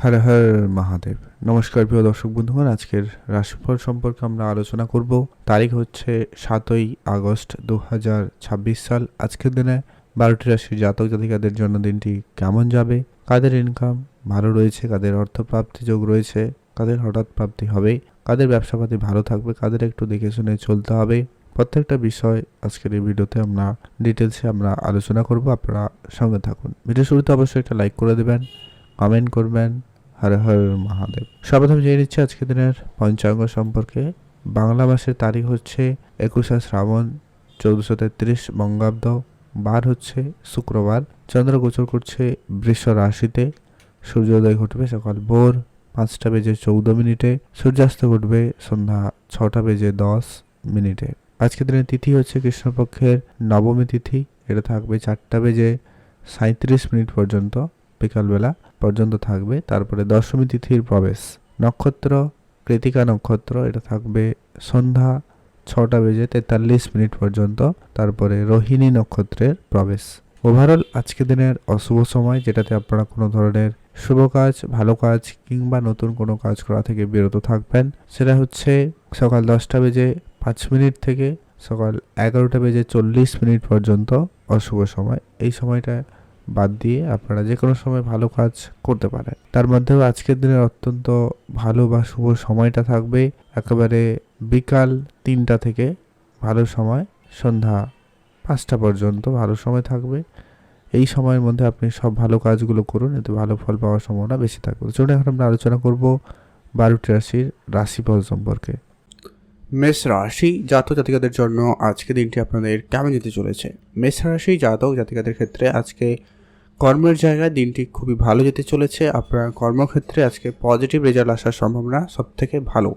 হর হর মহাদেব। নমস্কার প্রিয় দর্শক বন্ধুগণ, আজকের রাশিফল সম্পর্কে আমরা আলোচনা করব। তারিখ হচ্ছে 7ই আগস্ট 2026 সাল। আজকের দিনে 12টি রাশির জাতক জাতিকাদের জন্য দিনটি কেমন যাবে, কাদের ইনকাম ভালো রয়েছে, কাদের অর্থপ্রাপ্তি যোগ রয়েছে, কাদের হঠাৎ প্রাপ্তি হবে, কাদের ব্যবসাপাতি ভালো থাকবে, কাদের একটু দেখে শুনে চলতে হবে, প্রত্যেকটা বিষয় আজকের এই ভিডিওতে আমরা ডিটেলসে আলোচনা করব। আপনারা সঙ্গে থাকুন। ভিডিও শুরুতে অবশ্যই একটা লাইক করে দেবেন, কমেন্ট করবেন। হর হর মহাদেব। সর্বপ্রথম জেনে নিচ্ছি আজকের দিনের পঞ্চাঙ্গ সম্পর্কে। বাংলা মাসের তারিখ হচ্ছে 21শে শ্রাবণ 1433 বঙ্গাব্দ। বার হচ্ছে শুক্রবার। চন্দ্র গোচর করছে বৃষ রাশিতে। সূর্যোদয় ঘটবে সকাল ভোর 5টা বেজে 14 মিনিটে। সূর্যাস্ত ঘটবে সন্ধ্যা 6টা বেজে 10 মিনিটে। আজকের দিনের তিথি হচ্ছে কৃষ্ণপক্ষের নবমী তিথি। এটা থাকবে 4টা বেজে 37 মিনিট পর্যন্ত, বিকালবেলা পর্যন্ত থাকবে। তারপরে দশমী তিথির প্রবেশ। নক্ষত্র কৃতিকা নক্ষত্র। এটা থাকবে সন্ধ্যা 6টা বেজে 43 মিনিট পর্যন্ত। তারপরে রোহিণী নক্ষত্রের প্রবেশ। ওভারঅল আজকে দিনের অশুভ সময়, যেটাতে আপনারা কোনো ধরনের শুভ কাজ, ভালো কাজ কিংবা নতুন কোনো কাজ করা থেকে বিরত থাকবেন, সেটা হচ্ছে সকাল 10টা বেজে 5 মিনিট থেকে সকাল 11টা বেজে 40 মিনিট পর্যন্ত অশুভ সময়। এই সময়টা বাদ দিয়ে আপনারা যে কোনো সময় ভালো কাজ করতে পারেন। তার মধ্যেও আজকের দিনের অত্যন্ত ভালো বা শুভ সময়টা থাকবে একেবারে বিকাল 3টা থেকে ভালো সময়, সন্ধ্যা 5টা পর্যন্ত ভালো সময় থাকবে। এই সময়ের মধ্যে আপনি সব ভালো কাজগুলো করুন, এতে ভালো ফল পাওয়ার সম্ভাবনা বেশি থাকবে। চলুন এখন আমরা আলোচনা করব 12টি রাশির রাশিফল সম্পর্কে। মেষ রাশি জাতক জাতিকাদের জন্য আজকে দিনটি আপনাদের কেমন যেতে চলেছে? মেষ রাশি জাতক জাতিকাদের ক্ষেত্রে আজকে কর্মের জায়গায় দিনটি খুবই ভালো যেতে চলেছে। আপনার কর্মক্ষেত্রে আজকে পজিটিভ রেজাল্ট আসার সম্ভাবনা সব থেকে ভালো।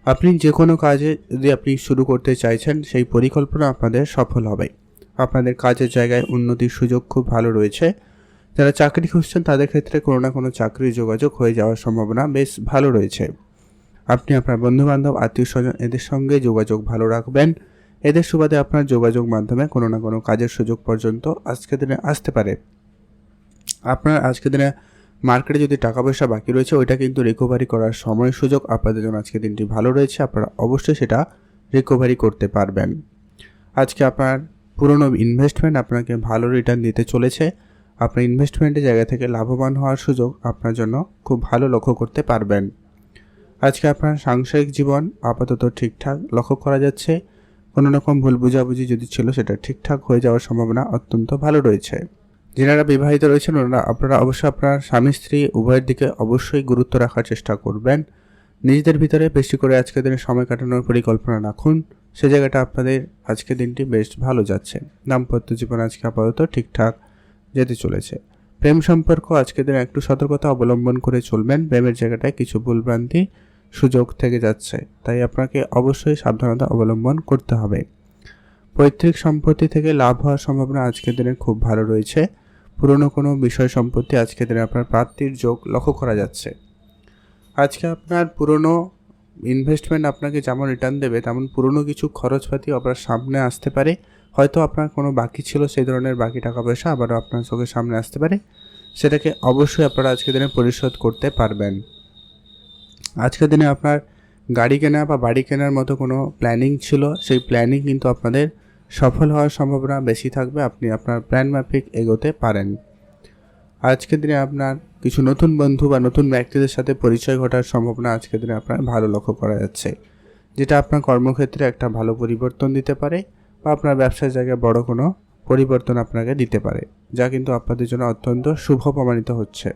আপনি যে কোনো কাজে যদি আপনি শুরু করতে চাইছেন, সেই পরিকল্পনা আপনাদের সফল হবে। আপনাদের কাজের জায়গায় উন্নতির সুযোগ খুব ভালো রয়েছে। যারা চাকরি খুঁজছেন তাদের ক্ষেত্রে কোনো না কোনো চাকরির যোগাযোগ হয়ে যাওয়ার সম্ভাবনা বেশ ভালো রয়েছে। আপনি আপনার বন্ধুবান্ধব, আত্মীয় স্বজন এদের সঙ্গে যোগাযোগ ভালো রাখবেন। এদের সুবাদে আপনার যোগাযোগ মাধ্যমে কোনো না কোনো কাজের সুযোগ পর্যন্ত আজকের দিনে আসতে পারে। আপনার আজকের দিনে মার্কেটে যদি টাকা পয়সা বাকি রয়েছে, ওইটা কিন্তু রিকভারি করার সময় সুযোগ আপনাদের জন্য আজকের দিনটি ভালো রয়েছে। আপনারা অবশ্যই সেটা রিকভারি করতে পারবেন। আজকে আপনার পুরনো ইনভেস্টমেন্ট আপনাকে ভালো রিটার্ন দিতে চলেছে। আপনার ইনভেস্টমেন্টের জায়গা থেকে লাভবান হওয়ার সুযোগ আপনার জন্য খুব ভালো লক্ষ্য করতে পারবেন। আজকে আপনার সাংসারিক জীবন আপাতত ঠিকঠাক লক্ষ্য করা যাচ্ছে। কোনো রকম ভুল বোঝাবুঝি যদি ছিল, সেটা ঠিকঠাক হয়ে যাওয়ার সম্ভাবনা অত্যন্ত ভালো রয়েছে। যারা বিবাহিত রয়েছেন আপনারা অবশ্যই আপনার স্বামী স্ত্রী উভয়ের দিকে অবশ্যই গুরুত্ব রাখার চেষ্টা করবেন। নিজেদের ভিতরে বেশি করে আজকের দিনে সময় কাটানোর পরিকল্পনা রাখুন। সে জায়গাটা আপনাদের আজকের দিনটি বেশ ভালো যাচ্ছে। দাম্পত্য জীবন আজকে আপাতত ঠিকঠাক যেতে চলেছে। প্রেম সম্পর্ক আজকের দিনে একটু সতর্কতা অবলম্বন করে চলবেন। প্রেমের জায়গাটায় কিছু ভুলভ্রান্তি সুযোগ থেকে যাচ্ছে, তাই আপনাকে অবশ্যই সাবধানতা অবলম্বন করতে হবে। পৈতৃক সম্পত্তি থেকে লাভ হওয়ার সম্ভাবনা আজকের দিনে খুব ভালো রয়েছে। পুরনো কোনো বিষয় সম্পত্তি আজকের দিনে আপনার প্রাপ্তির যোগ লক্ষ্য করা যাচ্ছে। আজকে আপনার পুরনো ইনভেস্টমেন্ট আপনাকে যেমন রিটার্ন দেবে, তেমন পুরনো কিছু খরচপাতি আপনার সামনে আসতে পারে। হয়তো আপনার কোনো বাকি ছিল, সেই ধরনের বাকি টাকা পয়সা আবারও আপনার চোখের সামনে আসতে পারে। সেটাকে অবশ্যই আপনারা আজকের দিনে পরিশোধ করতে পারবেন। আজকের দিনে আপনার গাড়ি কেনা বা বাড়ি কেনার মতো কোনো প্ল্যানিং ছিল, সেই প্ল্যানিং কিন্তু আপনাদের সফল হওয়ার সম্ভাবনা বেশি থাকবে। আপনি আপনার প্ল্যান মাফিক এগোতে পারেন। আজকের দিনে আপনার কিছু নতুন বন্ধু বা নতুন ব্যক্তিদের সাথে পরিচয় ঘটার সম্ভাবনা আজকের দিনে আপনার ভালো লক্ষ্য করা যাচ্ছে, যেটা আপনার কর্মক্ষেত্রে একটা ভালো পরিবর্তন দিতে পারে বা আপনার ব্যবসার জায়গায় বড় কোনো পরিবর্তন আপনাকে দিতে পারে, যা কিন্তু আপনাদের জন্য অত্যন্ত শুভ প্রমাণিত হচ্ছে।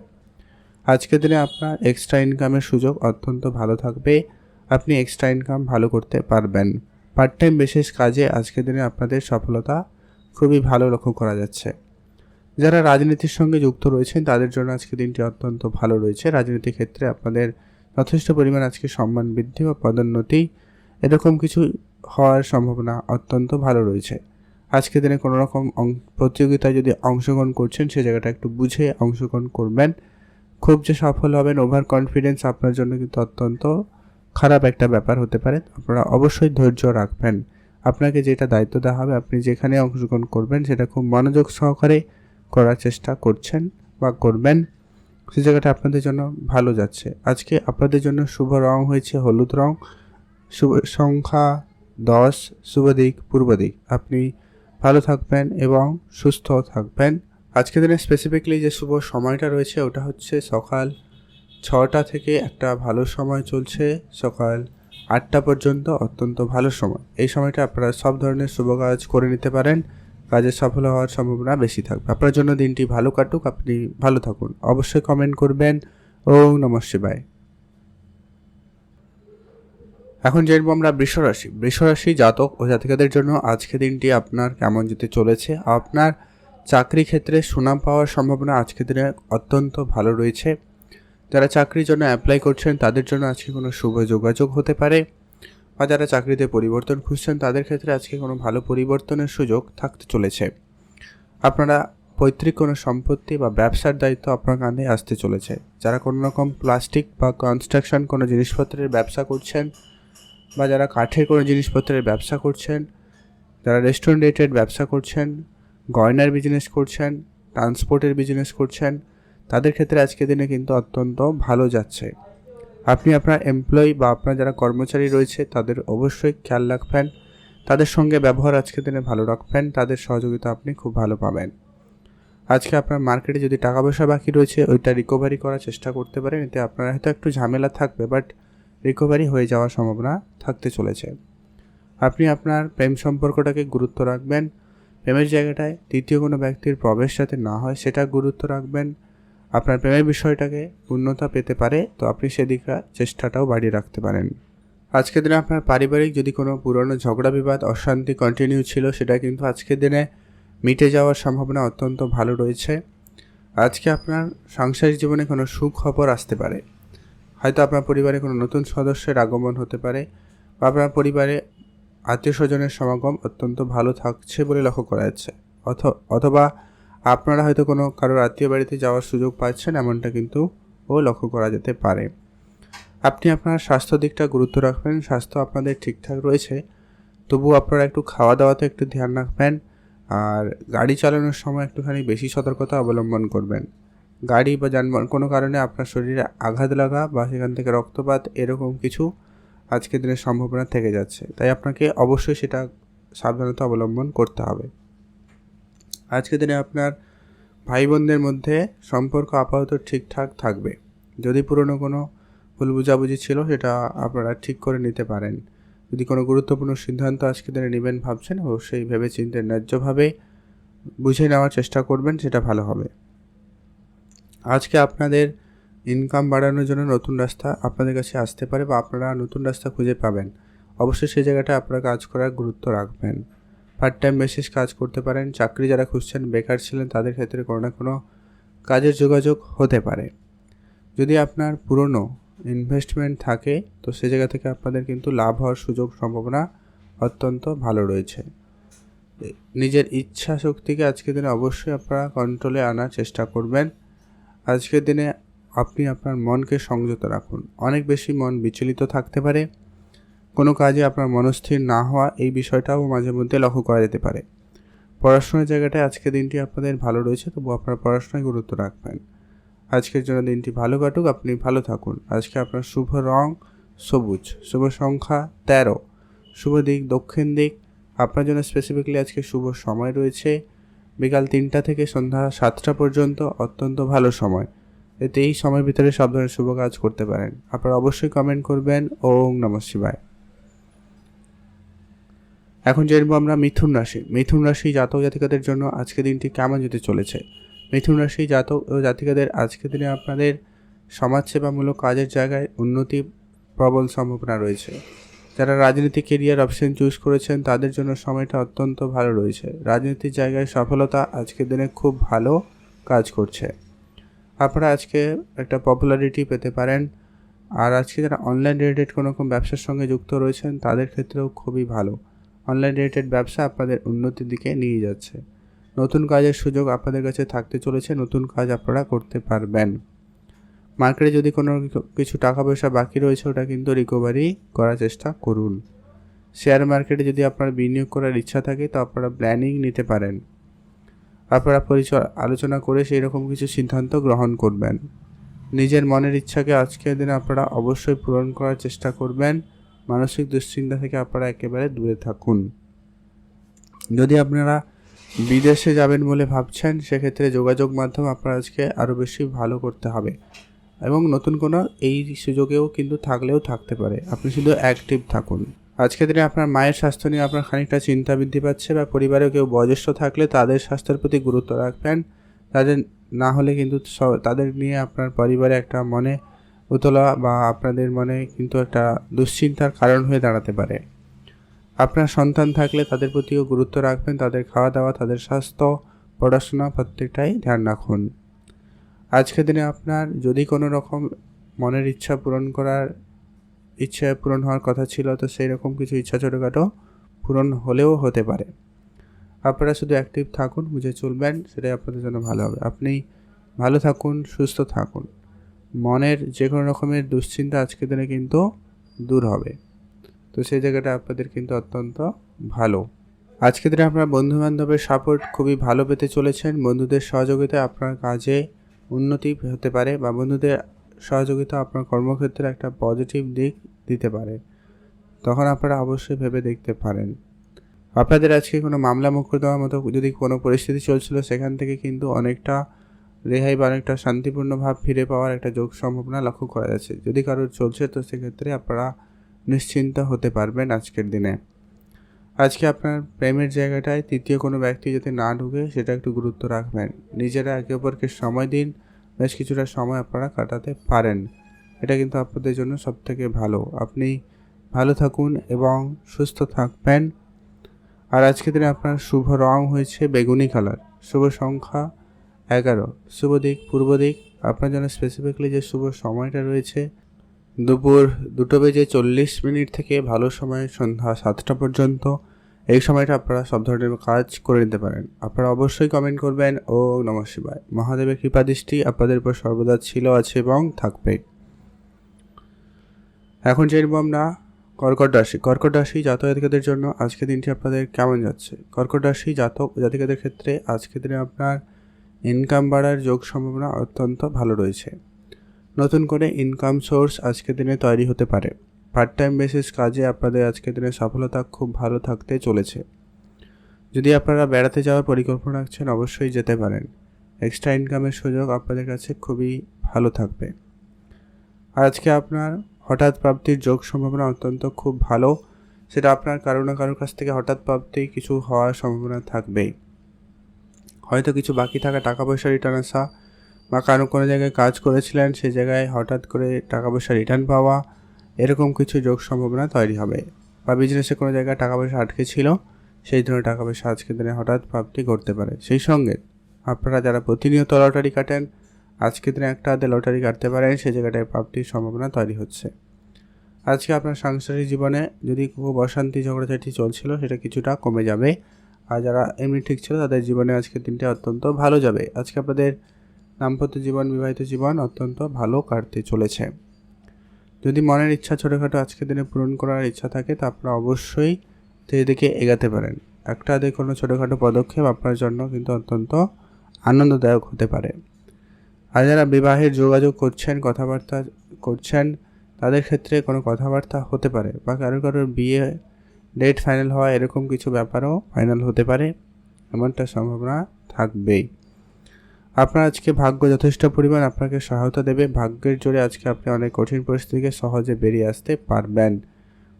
আজকের দিনে আপনার এক্সট্রা ইনকামের সুযোগ অত্যন্ত ভালো থাকবে। আপনি এক্সট্রা ইনকাম ভালো করতে পারবেন। পার্ট টাইম বিশেষ কাজে আজকের দিনে আপনাদের সফলতা খুবই ভালো লক্ষ্য করা যাচ্ছে। যারা রাজনীতির সঙ্গে যুক্ত রয়েছেন তাদের জন্য আজকে দিনটি অত্যন্ত ভালো রয়েছে। রাজনীতির ক্ষেত্রে আপনাদের যথেষ্ট পরিমাণ আজকে সম্মান বৃদ্ধি বা পদোন্নতি এরকম কিছু হওয়ার সম্ভাবনা অত্যন্ত ভালো রয়েছে। আজকের দিনে কোনো রকম প্রতিযোগিতায় যদি অংশগ্রহণ করছেন, সে জায়গাটা একটু বুঝে অংশগ্রহণ করবেন। খুব যে সফল হবেন, ওভার কনফিডেন্স আপনার জন্য কিন্তু অত্যন্ত খারাপ একটা ব্যাপার হতে পারে। আপনারা অবশ্যই ধৈর্য রাখবেন। আপনাকে যেটা দায়িত্ব দেওয়া হবে, আপনি যেখানে অংশগ্রহণ করবেন সেটা খুব মনোযোগ সহকারে করার চেষ্টা করছেন বা করবেন। সেই জায়গাটা আপনাদের জন্য ভালো যাচ্ছে। আজকে আপনাদের জন্য শুভ রং হয়েছে হলুদ রং, শুভ সংখ্যা 10, শুভ দিক পূর্ব দিক। আপনি ভালো থাকবেন এবং সুস্থ থাকবেন। আজকের দিনে স্পেসিফিকলি যে শুভ সময়টা রয়েছে ওটা হচ্ছে সকাল 6টা থেকে একটা ভালো সময় চলছে, সকাল 8টা পর্যন্ত অত্যন্ত ভালো সময়। এই সময়টা আপনারা সব ধরনের শুভ কাজ করে নিতে পারেন, কাজে সফল হওয়ার সম্ভাবনা বেশি থাকবে। আপনার জন্য দিনটি ভালো কাটুক, আপনি ভালো থাকুন। অবশ্যই কমেন্ট করবেন। ওম নমঃ শিবায়। এখন জানবো আমরা বৃষরাশি জাতক ও জাতিকাদের জন্য আজকে দিনটি আপনার কেমন যেতে চলেছে। আপনার চাকরি ক্ষেত্রে সুনাম পাওয়ার সম্ভাবনা আজকের দিনে অত্যন্ত ভালো রয়েছে। যারা চাকরির জন্য অ্যাপ্লাই করছেন তাদের জন্য আজকে কোনো শুভ যোগাযোগ হতে পারে, বা যারা চাকরিতে পরিবর্তন খুঁজছেন তাদের ক্ষেত্রে আজকে কোনো ভালো পরিবর্তনের সুযোগ থাকতে চলেছে। আপনারা পৈতৃক কোনো সম্পত্তি বা ব্যবসার দায়িত্ব আপনার কাঁধে আসতে চলেছে। যারা কোনো রকম প্লাস্টিক বা কনস্ট্রাকশন কোনো জিনিসপত্রের ব্যবসা করছেন, বা যারা কাঠের কোনো জিনিসপত্রের ব্যবসা করছেন, যারা রেস্টুরেন্ট রিলেটেড ব্যবসা করছেন, গয়নার বিজনেস করছেন, ট্রান্সপোর্টের বিজনেস করছেন, তাদের ক্ষেত্রে আজকের দিনে কিন্তু অত্যন্ত ভালো যাচ্ছে। আপনি আপনার এমপ্লয়ি বা আপনার যারা কর্মচারী রয়েছে তাদের অবশ্যই খেয়াল রাখবেন, তাদের সঙ্গে ব্যবহার আজকের দিনে ভালো রাখবেন, তাদের সহযোগিতা আপনি খুব ভালো পাবেন। আজকে আপনার মার্কেটে যদি টাকা পয়সা বাকি রয়েছে ওইটা রিকভারি করার চেষ্টা করতে পারেন। এতে আপনার হয়তো একটু ঝামেলা থাকবে, বাট রিকভারি হয়ে যাওয়ার সম্ভাবনা থাকতে চলেছে। আপনি আপনার প্রেম সম্পর্কটাকে গুরুত্ব রাখবেন, প্রেমের জায়গাটায় তৃতীয় কোনো ব্যক্তির প্রবেশ যাতে না হয় সেটা গুরুত্ব রাখবেন। আপনার প্রেমের বিষয়টাকে পূর্ণতা পেতে পারে, তো আপনি সেদিকে চেষ্টাটাও বাড়িয়ে রাখতে পারেন। আজকের দিনে আপনার পারিবারিক যদি কোনো পুরনো ঝগড়া বিবাদ অশান্তি কন্টিনিউ ছিল সেটা কিন্তু আজকের দিনে মিটে যাওয়ার সম্ভাবনা অত্যন্ত ভালো রয়েছে। আজকে আপনার সাংসারিক জীবনে কোনো সুখবর আসতে পারে, হয়তো আপনার পরিবারে কোনো নতুন সদস্যের আগমন হতে পারে, বা আপনার পরিবারে আত্মীয় স্বজনের সমাগম অত্যন্ত ভালো থাকছে বলে লক্ষ্য করা যাচ্ছে। অথবা আপনারা হয়তো কোনো কারোর আত্মীয় বাড়িতে যাওয়ার সুযোগ পাচ্ছেন, এমনটা কিন্তু লক্ষ্য করা যেতে পারে। আপনি আপনার স্বাস্থ্য দিকটা গুরুত্ব রাখবেন। স্বাস্থ্য আপনাদের ঠিকঠাক রয়েছে, তবুও আপনারা একটু খাওয়া দাওয়াতে একটু ধ্যান রাখবেন, আর গাড়ি চালানোর সময় একটুখানি বেশি সতর্কতা অবলম্বন করবেন। গাড়ি বা যানবাহন কোনো কারণে আপনার শরীরে আঘাত লাগা বা সেখান থেকে রক্তপাত এরকম কিছু আজকের দিনের সম্ভাবনা থেকে যাচ্ছে, তাই আপনাকে অবশ্যই সেটা সাবধানতা অবলম্বন করতে হবে। আজকের দিনে আপনার ভাই বোনদের মধ্যে সম্পর্ক আপাতত ঠিকঠাক থাকবে। যদি পুরনো কোনো ভুল বুঝাবুঝি ছিল সেটা আপনারা ঠিক করে নিতে পারেন। যদি কোনো গুরুত্বপূর্ণ সিদ্ধান্ত আজকের দিনে নেবেন ভাবছেন, অবশ্যই ভেবে চিন্তে ন্যায্যভাবে বুঝে নেওয়ার চেষ্টা করবেন, সেটা ভালো হবে। আজকে আপনাদের ইনকাম বাড়ানোর জন্য নতুন রাস্তা আপনাদের কাছে আসতে পারে, বা আপনারা নতুন রাস্তা খুঁজে পাবেন। অবশ্যই সেই জায়গাটা আপনারা কাজ করার গুরুত্ব রাখবেন। পার্ট টাইম বেসিস কাজ করতে পারেন। চাকরি যারা খুঁজছেন, বেকার ছিলেন, তাদের ক্ষেত্রে কোনো না কোনো কাজের যোগাযোগ হতে পারে। যদি আপনার পুরনো ইনভেস্টমেন্ট থাকে তো সে জায়গা থেকে আপনাদের কিন্তু লাভ হওয়ার সুযোগ সম্ভাবনা অত্যন্ত ভালো রয়েছে। নিজের ইচ্ছা শক্তিকে আজকের দিনে অবশ্যই আপনারা কন্ট্রোলে আনার চেষ্টা করবেন। আজকের দিনে আপনি আপনার মনকে সংযত রাখুন। অনেক বেশি মন বিচলিত থাকতে পারে, কোনো কাজে আপনার মনস্থির না হওয়া এই বিষয়টাও মাঝে মধ্যে লক্ষ্য করা যেতে পারে। পড়াশোনার জায়গাটায় আজকের দিনটি আপনাদের ভালো রয়েছে, তবু আপনার পড়াশোনায় গুরুত্ব রাখবেন। আজকের জন্য দিনটি ভালো কাটুক, আপনি ভালো থাকুন। আজকে আপনার শুভ রং সবুজ, শুভ সংখ্যা 13, শুভ দিক দক্ষিণ দিক। আপনার জন্য স্পেসিফিকলি আজকে শুভ সময় রয়েছে বিকাল 3টা থেকে সন্ধ্যা 7টা পর্যন্ত, অত্যন্ত ভালো সময়। এতে এই সময়ের ভিতরে সব ধরনের শুভ কাজ করতে পারেন। আপনারা অবশ্যই কমেন্ট করবেন। ওম নমঃ শিবায়। এখন জানবো আমরা মিথুন রাশি জাতক জাতিকাদের জন্য আজকে দিনটি কেমন যেতে চলেছে। মিথুন রাশি জাতক ও জাতিকাদের আজকের দিনে আপনাদের সমাজসেবামূলক কাজের জায়গায় উন্নতি প্রবল সম্ভাবনা রয়েছে। যারা রাজনীতি কেরিয়ার অপশন চুজ করেছেন তাদের জন্য সময়টা অত্যন্ত ভালো রয়েছে। রাজনীতির জায়গায় সফলতা আজকের দিনে খুব ভালো কাজ করছে। আপনারা আজকে একটা পপুলারিটি পেতে পারেন। আর আজকে যারা অনলাইন রিলেটেড কোনো রকম ব্যবসার সঙ্গে যুক্ত রয়েছেন তাদের ক্ষেত্রেও খুবই ভালো। অনলাইন রিলেটেড ব্যবসা আপনাদের উন্নতির দিকে নিয়ে যাচ্ছে। নতুন কাজের সুযোগ আপনাদের কাছে থাকতে চলেছে, নতুন কাজ আপনারা করতে পারবেন। মার্কেটে যদি কোনো কিছু টাকা পয়সা বাকি রয়েছে ওটা কিন্তু রিকভারি করার চেষ্টা করুন। শেয়ার মার্কেটে যদি আপনার বিনিয়োগ করার ইচ্ছা থাকে তো আপনারা প্ল্যানিং নিতে পারেন। আপনারা আলোচনা করে সেই রকম কিছু সিদ্ধান্ত গ্রহণ করবেন। নিজের মনের ইচ্ছাকে আজকের দিনে আপনারা অবশ্যই পূরণ করার চেষ্টা করবেন। মানসিক দুশ্চিন্তা থেকে আপনারা একেবারে দূরে থাকুন। যদি আপনারা বিদেশে যাবেন বলে ভাবছেন, সেক্ষেত্রে যোগাযোগ মাধ্যম আপনার আজকে আরও বেশি ভালো করতে হবে এবং নতুন কোনো এই সুযোগেও কিন্তু থাকলেও থাকতে পারে। আপনি শুধু অ্যাক্টিভ থাকুন। আজকের দিনে আপনার মায়ের স্বাস্থ্য নিয়ে আপনার খানিকটা চিন্তা বৃদ্ধি পাচ্ছে, বা পরিবারে কেউ বয়োজ্যেষ্ঠ থাকলে তাদের স্বাস্থ্যের প্রতি গুরুত্ব রাখবেন। তাদের না হলে কিন্তু তাদের নিয়ে আপনার পরিবারে একটা মনে উতলা বা আপনাদের মনে কিন্তু একটা দুশ্চিন্তার কারণ হয়ে দাঁড়াতে পারে। আপনার সন্তান থাকলে তাদের প্রতিও গুরুত্ব রাখবেন, তাদের খাওয়া দাওয়া, তাদের স্বাস্থ্য, পড়াশোনা প্রত্যেকটাই ধ্যান রাখুন। আজকের দিনে আপনার যদি কোনো রকম মনের ইচ্ছা পূরণ হওয়ার কথা ছিল, তো সেই রকম কিছু ইচ্ছা ছোটোখাটো পূরণ হলেও হতে পারে। আপনারা শুধু অ্যাক্টিভ থাকুন, বুঝে চলবেন, সেটাই আপনাদের জন্য ভালো হবে। আপনি ভালো থাকুন, সুস্থ থাকুন, মনের যে কোনো রকমের দুশ্চিন্তা আজকের দিনে কিন্তু দূর হবে। তো সেই জায়গাটা আপনাদের কিন্তু অত্যন্ত ভালো। আজকের দিনে আপনার বন্ধুবান্ধবের সাপোর্ট খুবই ভালো পেতে চলেছেন। বন্ধুদের সহযোগিতায় আপনার কাজে উন্নতি হতে পারে, বা বন্ধুদের সহযোগিতা আপনার কর্মক্ষেত্রে একটা পজিটিভ দিক দিতে পারে। তখন আপনারা অবশ্যই ভেবে দেখতে পারেন। আপনাদের আজকে কোনো মামলা মোকদ্দমার মতো যদি কোনো পরিস্থিতি চলছিল, সেখান থেকে কিন্তু অনেকটা রেহাই বা অনেকটা শান্তিপূর্ণ ভাব ফিরে পাওয়ার একটা যোগ সম্ভাবনা লক্ষ্য করা যাচ্ছে। যদি কারোর চলছে, তো সেক্ষেত্রে আপনারা নিশ্চিন্ত হতে পারবেন আজকের দিনে। আজকে আপনার প্রেমের জায়গাটায় তৃতীয় কোনো ব্যক্তি যাতে না ঢুকে, সেটা একটু গুরুত্ব রাখবেন। নিজেরা একে অপরকে সময় দিন, বেশ কিছুটা সময় আপনারা কাটাতে পারেন। এটা কিন্তু আপনাদের জন্য সবথেকে ভালো। আপনি ভালো থাকুন এবং সুস্থ থাকবেন। আর আজকের দিনে আপনার শুভ রং হয়েছে বেগুনি কালার, শুভ সংখ্যা 11, শুভ দিক পূর্ব দিক। আপনার জন্য স্পেসিফিকলি যে শুভ সময়টা রয়েছে দুপুর 2:40 থেকে ভালো সময় সন্ধ্যা 7টা পর্যন্ত। এই সময়টা আপনারা সব ধরনের কাজ করে নিতে পারেন। আপনারা অবশ্যই কমেন্ট করবেন ও নমঃ শিবায়। মহাদেবের কৃপা দৃষ্টি আপনাদের উপর সর্বদা ছিল, আছে এবং থাকবে। এখন জানবো আমরা কর্কট রাশি জাতকের জন্য আজকের দিনটি আপনাদের কেমন যাচ্ছে। কর্কট রাশি জাতকের ক্ষেত্রে আজকের দিনে আপনার ইনকাম বাড়ার যোগ সম্ভাবনা অত্যন্ত ভালো রয়েছে। নতুন করে ইনকাম সোর্স আজকের দিনে তৈরি হতে পারে। পার্ট টাইম বেসিস কাজে আপনাদের আজকের দিনে সফলতা খুব ভালো থাকতে চলেছে। যদি আপনারা বেড়াতে যাওয়ার পরিকল্পনা রাখছেন, অবশ্যই যেতে পারেন। এক্সট্রা ইনকামের সুযোগ আপনাদের কাছে খুবই ভালো থাকবে। আর আজকে আপনার হঠাৎ প্রাপ্তির যোগ সম্ভাবনা অত্যন্ত খুব ভালো। সেটা আপনার কারো না কারোর কাছ থেকে হঠাৎ প্রাপ্তি কিছু হওয়ার সম্ভাবনা থাকবেই। হয়তো কিছু বাকি থাকা টাকা পয়সা রিটার্ন আসা, বা কোনো জায়গায় কাজ করেছিলেন, সেই জায়গায় হঠাৎ করে টাকা পয়সা রিটার্ন পাওয়া, এরকম কিছু যোগ সম্ভাবনা তৈরি হবে। বা বিজনেসে কোনো জায়গায় টাকা পয়সা আটকে ছিল, সেই ধরনের টাকা পয়সা আজকের দিনে হঠাৎ প্রাপ্তি ঘটতে পারে। সেই সঙ্গে আপনারা যারা প্রতিনিয়ত লটারি কাটেন, আজকের দিনে একটা হাতে লটারি কাটতে পারেন, সেই জায়গাটায় প্রাপ্তির সম্ভাবনা তৈরি হচ্ছে। আজকে আপনার সাংসারিক জীবনে যদি খুব অশান্তি ঝগড়াঝাটি চলছিল, সেটা কিছুটা কমে যাবে। আর যারা এমনি ঠিক ছিল, তাদের জীবনে আজকের দিনটা অত্যন্ত ভালো যাবে। আজকে আপনাদের দাম্পত্য জীবন, বিবাহিত জীবন অত্যন্ত ভালো কাটতে চলেছে। যদি মনের ইচ্ছা ছোটোখাটো আজকের দিনে পূরণ করার ইচ্ছা থাকে, তা আপনারা অবশ্যই ধীরে ধীরে এগাতে পারেন। একটা হাতে কোনো ছোটোখাটো পদক্ষেপ আপনার জন্য কিন্তু অত্যন্ত আনন্দদায়ক হতে পারে। আর যারা বিবাহের যোগাযোগ করছেন, কথাবার্তা করছেন, তাদের ক্ষেত্রে কোনো কথাবার্তা হতে পারে, বা কারোর বিয়ে ডেট ফাইনাল হওয়া, এরকম কিছু ব্যাপারও ফাইনাল হতে পারে, এমনটা সম্ভাবনা থাকবেই। আপনার আজকে ভাগ্য যথেষ্ট পরিমাণ আপনাকে সহায়তা দেবে। ভাগ্যের জোরে আজকে আপনি অনেক কঠিন পরিস্থিতি থেকে সহজে বেরিয়ে আসতে পারবেন।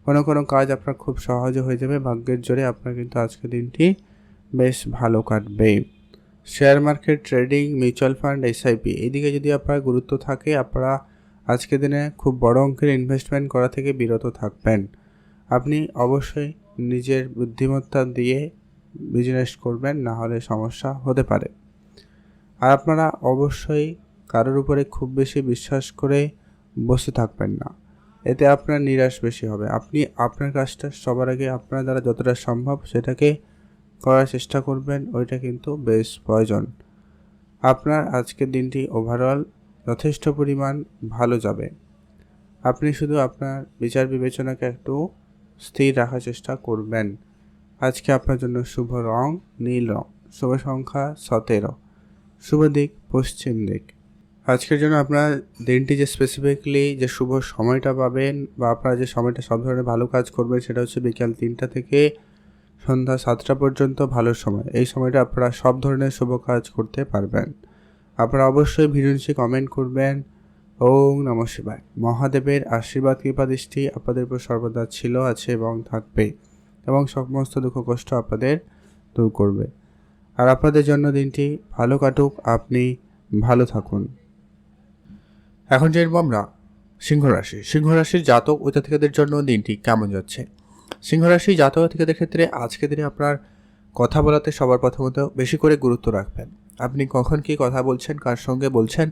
কোনো কাজ আপনার খুব সহজে হয়ে যাবে। ভাগ্যের জোরে আপনার কিন্তু আজকের দিনটি বেশ ভালো কাটবে। Share market, trading, mutual fund, SIP, এইদিকে যদি আপনার গুরুত্ব থাকে, আপনারা আজকের দিনে খুব বড় অঙ্কের ইনভেস্টমেন্ট করা থেকে বিরত থাকবেন। আপনি অবশ্যই নিজের বুদ্ধিমত্তা দিয়ে বিজনেস করবেন, না হলে সমস্যা হতে পারে। আর আপনারা অবশ্যই কারোর উপরে খুব বেশি বিশ্বাস করে বসে থাকবেন না, এতে আপনার নিরাশ বেশি হবে। আপনি আপনার কাজটা সবার আগে আপনার দ্বারা যতটা সম্ভব সেটাকে করার চেষ্টা করবেন, ওইটা কিন্তু বেশ প্রয়োজন। আপনার আজকের দিনটি ওভারঅল যথেষ্ট পরিমাণ ভালো যাবে। আপনি শুধু আপনার বিচার বিবেচনাকে একটু স্থির রাখার চেষ্টা করবেন। আজকে আপনার জন্য শুভ রং নীল রং, শুভ সংখ্যা 17, শুভ দিক পশ্চিম দিক। আজকের জন্য আপনার দিনটি যে স্পেসিফিকলি যে শুভ সময়টা পাবেন বা আপনারা যে সময়টা সব ধরনের ভালো কাজ করবেন সেটা হচ্ছে বিকাল 3টা থেকে সন্ধ্যা 7টা পর্যন্ত ভালো সময়। এই সময়টা আপনারা সব ধরনের শুভ কাজ করতে পারবেন। আপনারা অবশ্যই ভিডিও নিচে কমেন্ট করবেন ওম নমঃ শিবায়। মহাদেবের আশীর্বাদ কৃপা দৃষ্টি আপনাদের উপর সর্বদা ছিল, আছে এবং থাকবে, এবং সমস্ত দুঃখ কষ্ট আপনাদের দূর করবে। আর আপনাদের জন্য দিনটি ভালো কাটুক, আপনি ভালো থাকুন। এখন জানবো আমরা সিংহ রাশির জাতক ও জাতিকাদের জন্য দিনটি কেমন যাচ্ছে। সিংহ রাশি জাতক জাতিকাদের ক্ষেত্রে আজকের দিনে আপনার কথা বলাতে সবার প্রথমত বেশি করে গুরুত্ব রাখবেন। আপনি কখন কি কথা বলছেন, কার সঙ্গে বলছেন,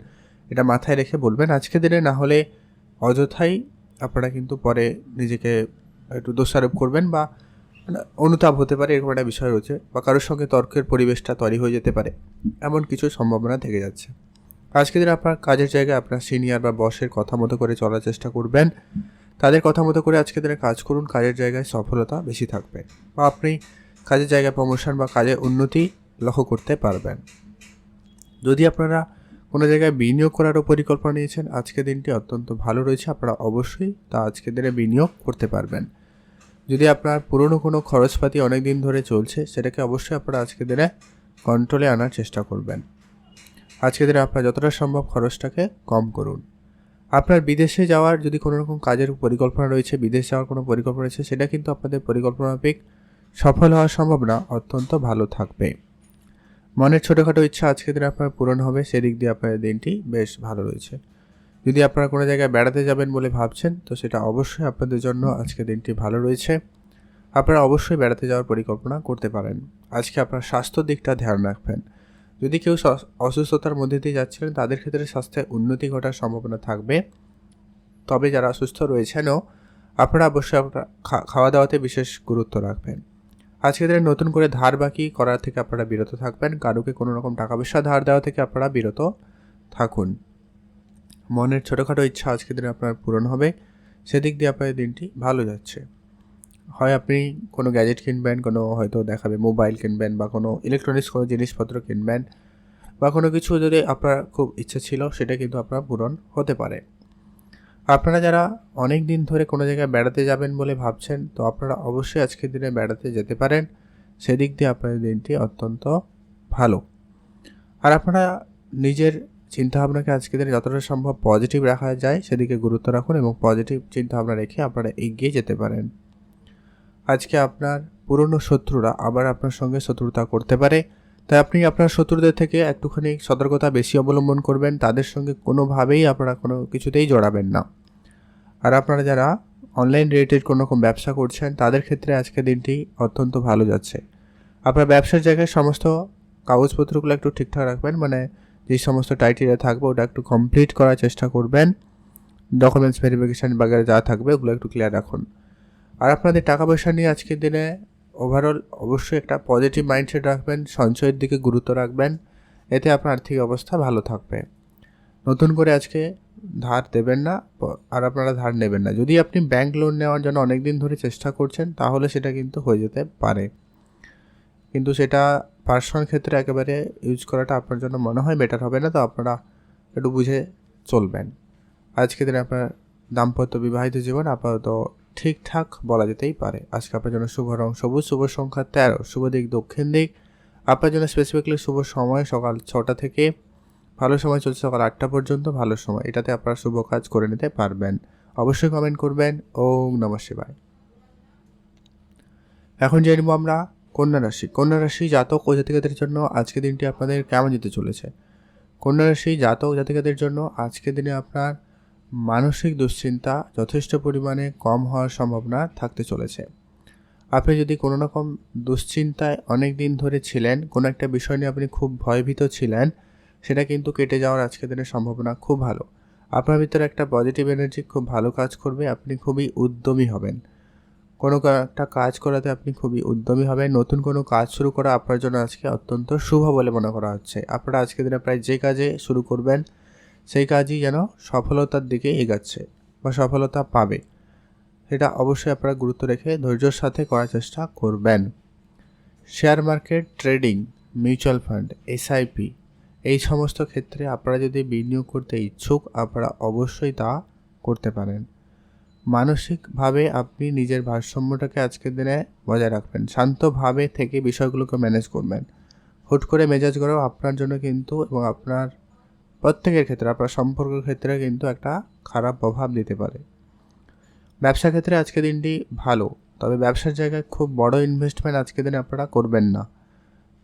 এটা মাথায় রেখে বলবেন। আজকের দিনে না হলে অযথাই আপনারা কিন্তু পরে নিজেকে একটু দোষারোপ করবেন বা অনুতাপ হতে পারে, এরকম একটা বিষয় রয়েছে, বা কারোর সঙ্গে তর্কের পরিবেশটা তৈরি হয়ে যেতে পারে, এমন কিছু সম্ভাবনা থেকে যাচ্ছে। আজকের দিনে আপনার কাজের জায়গায় আপনার সিনিয়র বা বসের কথা মতো করে চলার চেষ্টা করবেন। তাদের কথা মতো করে আজকের দিনে কাজ করুন, কাজের জায়গায় সফলতা বেশি থাকবে, বা আপনি কাজের জায়গায় প্রমোশন বা কাজে উন্নতি লক্ষ্য করতে পারবেন। যদি আপনারা কোনো জায়গায় বিনিয়োগ করারও পরিকল্পনা নিয়েছেন, আজকের দিনটি অত্যন্ত ভালো রয়েছে, আপনারা অবশ্যই তা আজকের দিনে বিনিয়োগ করতে পারবেন। যদি আপনার পুরনো কোনো খরচপাতি অনেক দিন ধরে চলছে, সেটাকে অবশ্যই আপনারা আজকের দিনে কন্ট্রোলে আনার চেষ্টা করবেন। আজকের দিনে আপনার যতটা সম্ভব খরচটাকে কম করুন। আপনার বিদেশে যাওয়ার যদি কোনো রকম কাজের পরিকল্পনা রয়েছে, বিদেশ যাওয়ার কোনো পরিকল্পনা রয়েছে, সেটা কিন্তু আপনাদের পরিকল্পনা মাফিক সফল হওয়ার সম্ভাবনা অত্যন্ত ভালো থাকবে। মনের ছোটোখাটো ইচ্ছা আজকের দিনে আপনার পূরণ হবে, সেদিক দিয়ে আপনার দিনটি বেশ ভালো রয়েছে। যদি আপনারা কোনো জায়গায় বেড়াতে যাবেন বলে ভাবছেন, তো সেটা অবশ্যই আপনাদের জন্য আজকের দিনটি ভালো রয়েছে। আপনারা অবশ্যই বেড়াতে যাওয়ার পরিকল্পনা করতে পারেন। আজকে আপনার স্বাস্থ্যর দিকটা ধ্যান রাখবেন। যদি কেউ অসুস্থতার মধ্যে দিয়ে যাচ্ছিলেন, তাদের ক্ষেত্রে স্বাস্থ্যে উন্নতি ঘটার সম্ভাবনা থাকবে। তবে যারা অসুস্থ রয়েছেনও, আপনারা অবশ্যই আপনার খাওয়া দাওয়াতে বিশেষ গুরুত্ব রাখবেন। আজকের দিনে নতুন করে ধার বাকি করার থেকে আপনারা বিরত থাকবেন। কারোকে কোনো রকম টাকা পয়সা ধার দেওয়া থেকে আপনারা বিরত থাকুন। মনের ছোটোখাটো ইচ্ছা আজকের দিনে আপনার পূরণ হবে, সেদিক দিয়ে আপনার দিনটি ভালো যাচ্ছে। হয় আপনি কোনো গ্যাজেট কিনবেন, কোনো হয়তো দেখাবে মোবাইল কিনবেন, বা কোনো ইলেকট্রনিক্স কোনো জিনিসপত্র কিনবেন, বা কোনো কিছু যদি আপনার খুব ইচ্ছা ছিল, সেটা কিন্তু আপনার পূরণ হতে পারে। আপনারা যারা অনেক দিন ধরে কোনো জায়গায় বেড়াতে যাবেন বলে ভাবছেন, তো আপনারা অবশ্যই আজকের দিনে বেড়াতে যেতে পারেন। সেদিক দিয়ে আপনাদের দিনটি অত্যন্ত ভালো। আর আপনারা নিজের চিন্তাভাবনাকে আজকের দিনে যতটা সম্ভব পজিটিভ রাখা যায় সেদিকে গুরুত্ব রাখুন, এবং পজিটিভ চিন্তাভাবনা রেখে আপনারা এগিয়ে যেতে পারেন। আজকে আপনার পুরনো শত্রুরা আবার আপনার সঙ্গে শত্রুতা করতে পারে, তাই আপনি আপনার শত্রুদের থেকে একটুখানি সতর্কতা বেশি অবলম্বন করবেন। তাদের সঙ্গে কোনোভাবেই আপনারা কোনো কিছুতেই জড়াবেন না। আর আপনারা যারা অনলাইন রিলেটেড কোনো রকম ব্যবসা করছেন, তাদের ক্ষেত্রে আজকের দিনটি অত্যন্ত ভালো যাচ্ছে। আপনার ব্যবসার জায়গায় সমস্ত কাগজপত্রগুলো একটু ঠিকঠাক রাখবেন, মানে যে সমস্ত টাইটেরিয়া থাকবে ওটা একটু কমপ্লিট করার চেষ্টা করবেন। ডকুমেন্টস ভেরিফিকেশান বাগেরা যা থাকবে ওগুলো একটু ক্লিয়ার রাখুন। আর আপনাদের টাকা পয়সা নিয়ে আজকের দিনে ওভারঅল অবশ্যই একটা পজিটিভ মাইন্ডসেট রাখবেন, সঞ্চয়ের দিকে গুরুত্ব রাখবেন, এতে আপনার আর্থিক অবস্থা ভালো থাকবে। নতুন করে আজকে ধার দেবেন না, আর আপনারা ধার নেবেন না। যদি আপনি ব্যাংক লোন নেওয়ার জন্য অনেক দিন ধরে চেষ্টা করছেন, তাহলে সেটা কিন্তু হয়ে যেতে পারে, কিন্তু সেটা পার্সোনাল ক্ষেত্রে একেবারে ইউজ করাটা আপনার জন্য মনে হয় বেটার হবে না, তো আপনারা একটু বুঝে চলবেন। আজকের দিনে আপনার দাম্পত্য বিবাহিত জীবন আপাতত ঠিকঠাক বলা যেতেই পারে। আজকে আপনার জন্য শুভ রং সবুজ, শুভ সংখ্যা 13, শুভ দিক দক্ষিণ দিক। আপনার জন্য স্পেসিফিকলি শুভ সময় সকাল 6টা থেকে, ভালো সময় চলছে সকাল 8টা পর্যন্ত, ভালো সময়। এটাতে আপনারা শুভ কাজ করে নিতে পারবেন। অবশ্যই কমেন্ট করবেন। ওম নমঃ শিবায়। এখন জানব আমরা কন্যা রাশি জাতক ও জাতিকাদের জন্য আজকের দিনটি আপনাদের কেমন যেতে চলেছে। কন্যা রাশি জাতক জাতিকাদের জন্য আজকের দিনে আপনার মানসিক দুশ্চিন্তা যথেষ্ট পরিমাণে কম হওয়ার সম্ভাবনা থাকতে চলেছে। আপনি যদি কোনো রকম দুশ্চিন্তায় অনেক দিন ধরে ছিলেন, কোনো একটা বিষয় নিয়ে আপনি খুব ভয়ভীত ছিলেন, সেটা কিন্তু কেটে যাওয়ার আজকের দিনের সম্ভাবনা খুব ভালো। আপনার ভিতরে একটা পজিটিভ এনার্জি খুব ভালো কাজ করবে, আপনি খুবই উদ্যমী হবেন। কোনো একটা কাজ করাতে আপনি খুবই উদ্যমী হবেন। নতুন কোনো কাজ শুরু করা আপনার জন্য আজকে অত্যন্ত শুভ বলে মনে করা হচ্ছে। আপনারা আজকের দিনে প্রায় যে কাজে শুরু করবেন, সেই কাজই যেন সফলতার দিকে এগাচ্ছে বা সফলতা পাবে, সেটা অবশ্যই আপনারা গুরুত্ব রেখে ধৈর্যের সাথে করার চেষ্টা করবেন। Share market, trading, mutual fund, SIP এই সমস্ত ক্ষেত্রে আপনারা যদি বিনিয়োগ করতে ইচ্ছুক, আপনারা অবশ্যই তা করতে পারেন। মানসিকভাবে আপনি নিজের ভারসাম্যটাকে আজকের দিনে বজায় রাখবেন, শান্তভাবে থেকে বিষয়গুলোকে ম্যানেজ করবেন। হুট করে মেজাজ গড়াও আপনার জন্য কিন্তু এবং আপনার প্রত্যেকের ক্ষেত্রে, আপনার সম্পর্কের ক্ষেত্রে কিন্তু একটা খারাপ প্রভাব দিতে পারে। ব্যবসা ক্ষেত্রে আজকের দিনটি ভালো, তবে ব্যবসার জায়গায় খুব বড় ইনভেস্টমেন্ট আজকের দিনে আপনারা করবেন না।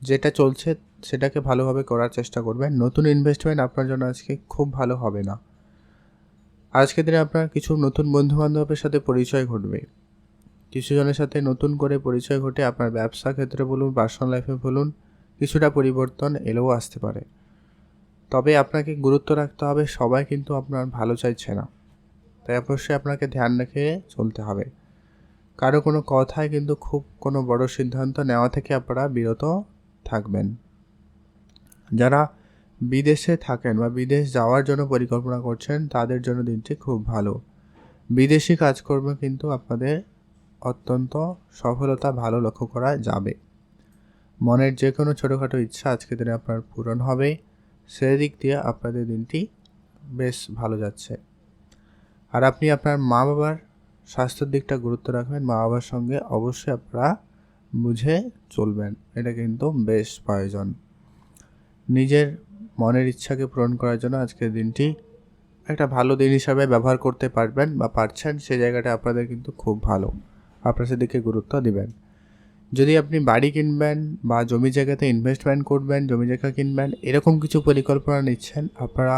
যেটা চলছে সেটাকে ভালোভাবে করার চেষ্টা করবেন। নতুন ইনভেস্টমেন্ট আপনার জন্য আজকে খুব ভালো হবে না। আজকের দিনে আপনার কিছু নতুন বন্ধুবান্ধবের সাথে পরিচয় ঘটবে, কিছু জনের সাথে নতুন করে পরিচয় ঘটে আপনার ব্যবসা ক্ষেত্রে বলুন, পার্সোনাল লাইফে বলুন, কিছুটা পরিবর্তন এলেও আসতে পারে। তবে আপনাকে গুরুত্ব রাখতে হবে, সবাই কিন্তু আপনার ভালো চাইছে না, তাই অবশ্যই আপনাকে ধ্যান রেখে চলতে হবে। কারো কোনো কথায় কিন্তু খুব কোনো বড় সিদ্ধান্ত নেওয়া থেকে আপনারা বিরত থাকবেন। যারা বিদেশে থাকেন বা বিদেশ যাওয়ার জন্য পরিকল্পনা করছেন, তাদের জন্য দিনটি খুব ভালো। বিদেশি কাজকর্ম কিন্তু আপনাদের অত্যন্ত সফলতা ভালো লক্ষ্য করা যাবে। মনের যে কোনো ছোটোখাটো ইচ্ছা আজকের দিনে আপনার পূরণ হবে, সেদিক দিয়ে আপনাদের দিনটি বেশ ভালো যাচ্ছে। আর আপনি আপনার মা বাবার স্বাস্থ্যের দিকটা গুরুত্ব রাখবেন, মা বাবার সঙ্গে অবশ্যই আপনারা বুঝে চলবেন, এটা কিন্তু বেশ প্রয়োজন। নিজের মনের ইচ্ছাকে পূরণ করার জন্য আজকের দিনটি একটা ভালো দিন হিসাবে ব্যবহার করতে পারবেন বা পারছেন, সেই জায়গাটা আপনাদের কিন্তু খুব ভালো, আপনারা সেদিকে গুরুত্ব দিবেন। যদি আপনি বাড়ি কিনবেন বা জমি জায়গাতে ইনভেস্টমেন্ট করবেন, জমি জায়গা কিনবেন, এরকম কিছু পরিকল্পনা নিচ্ছেন, আপনারা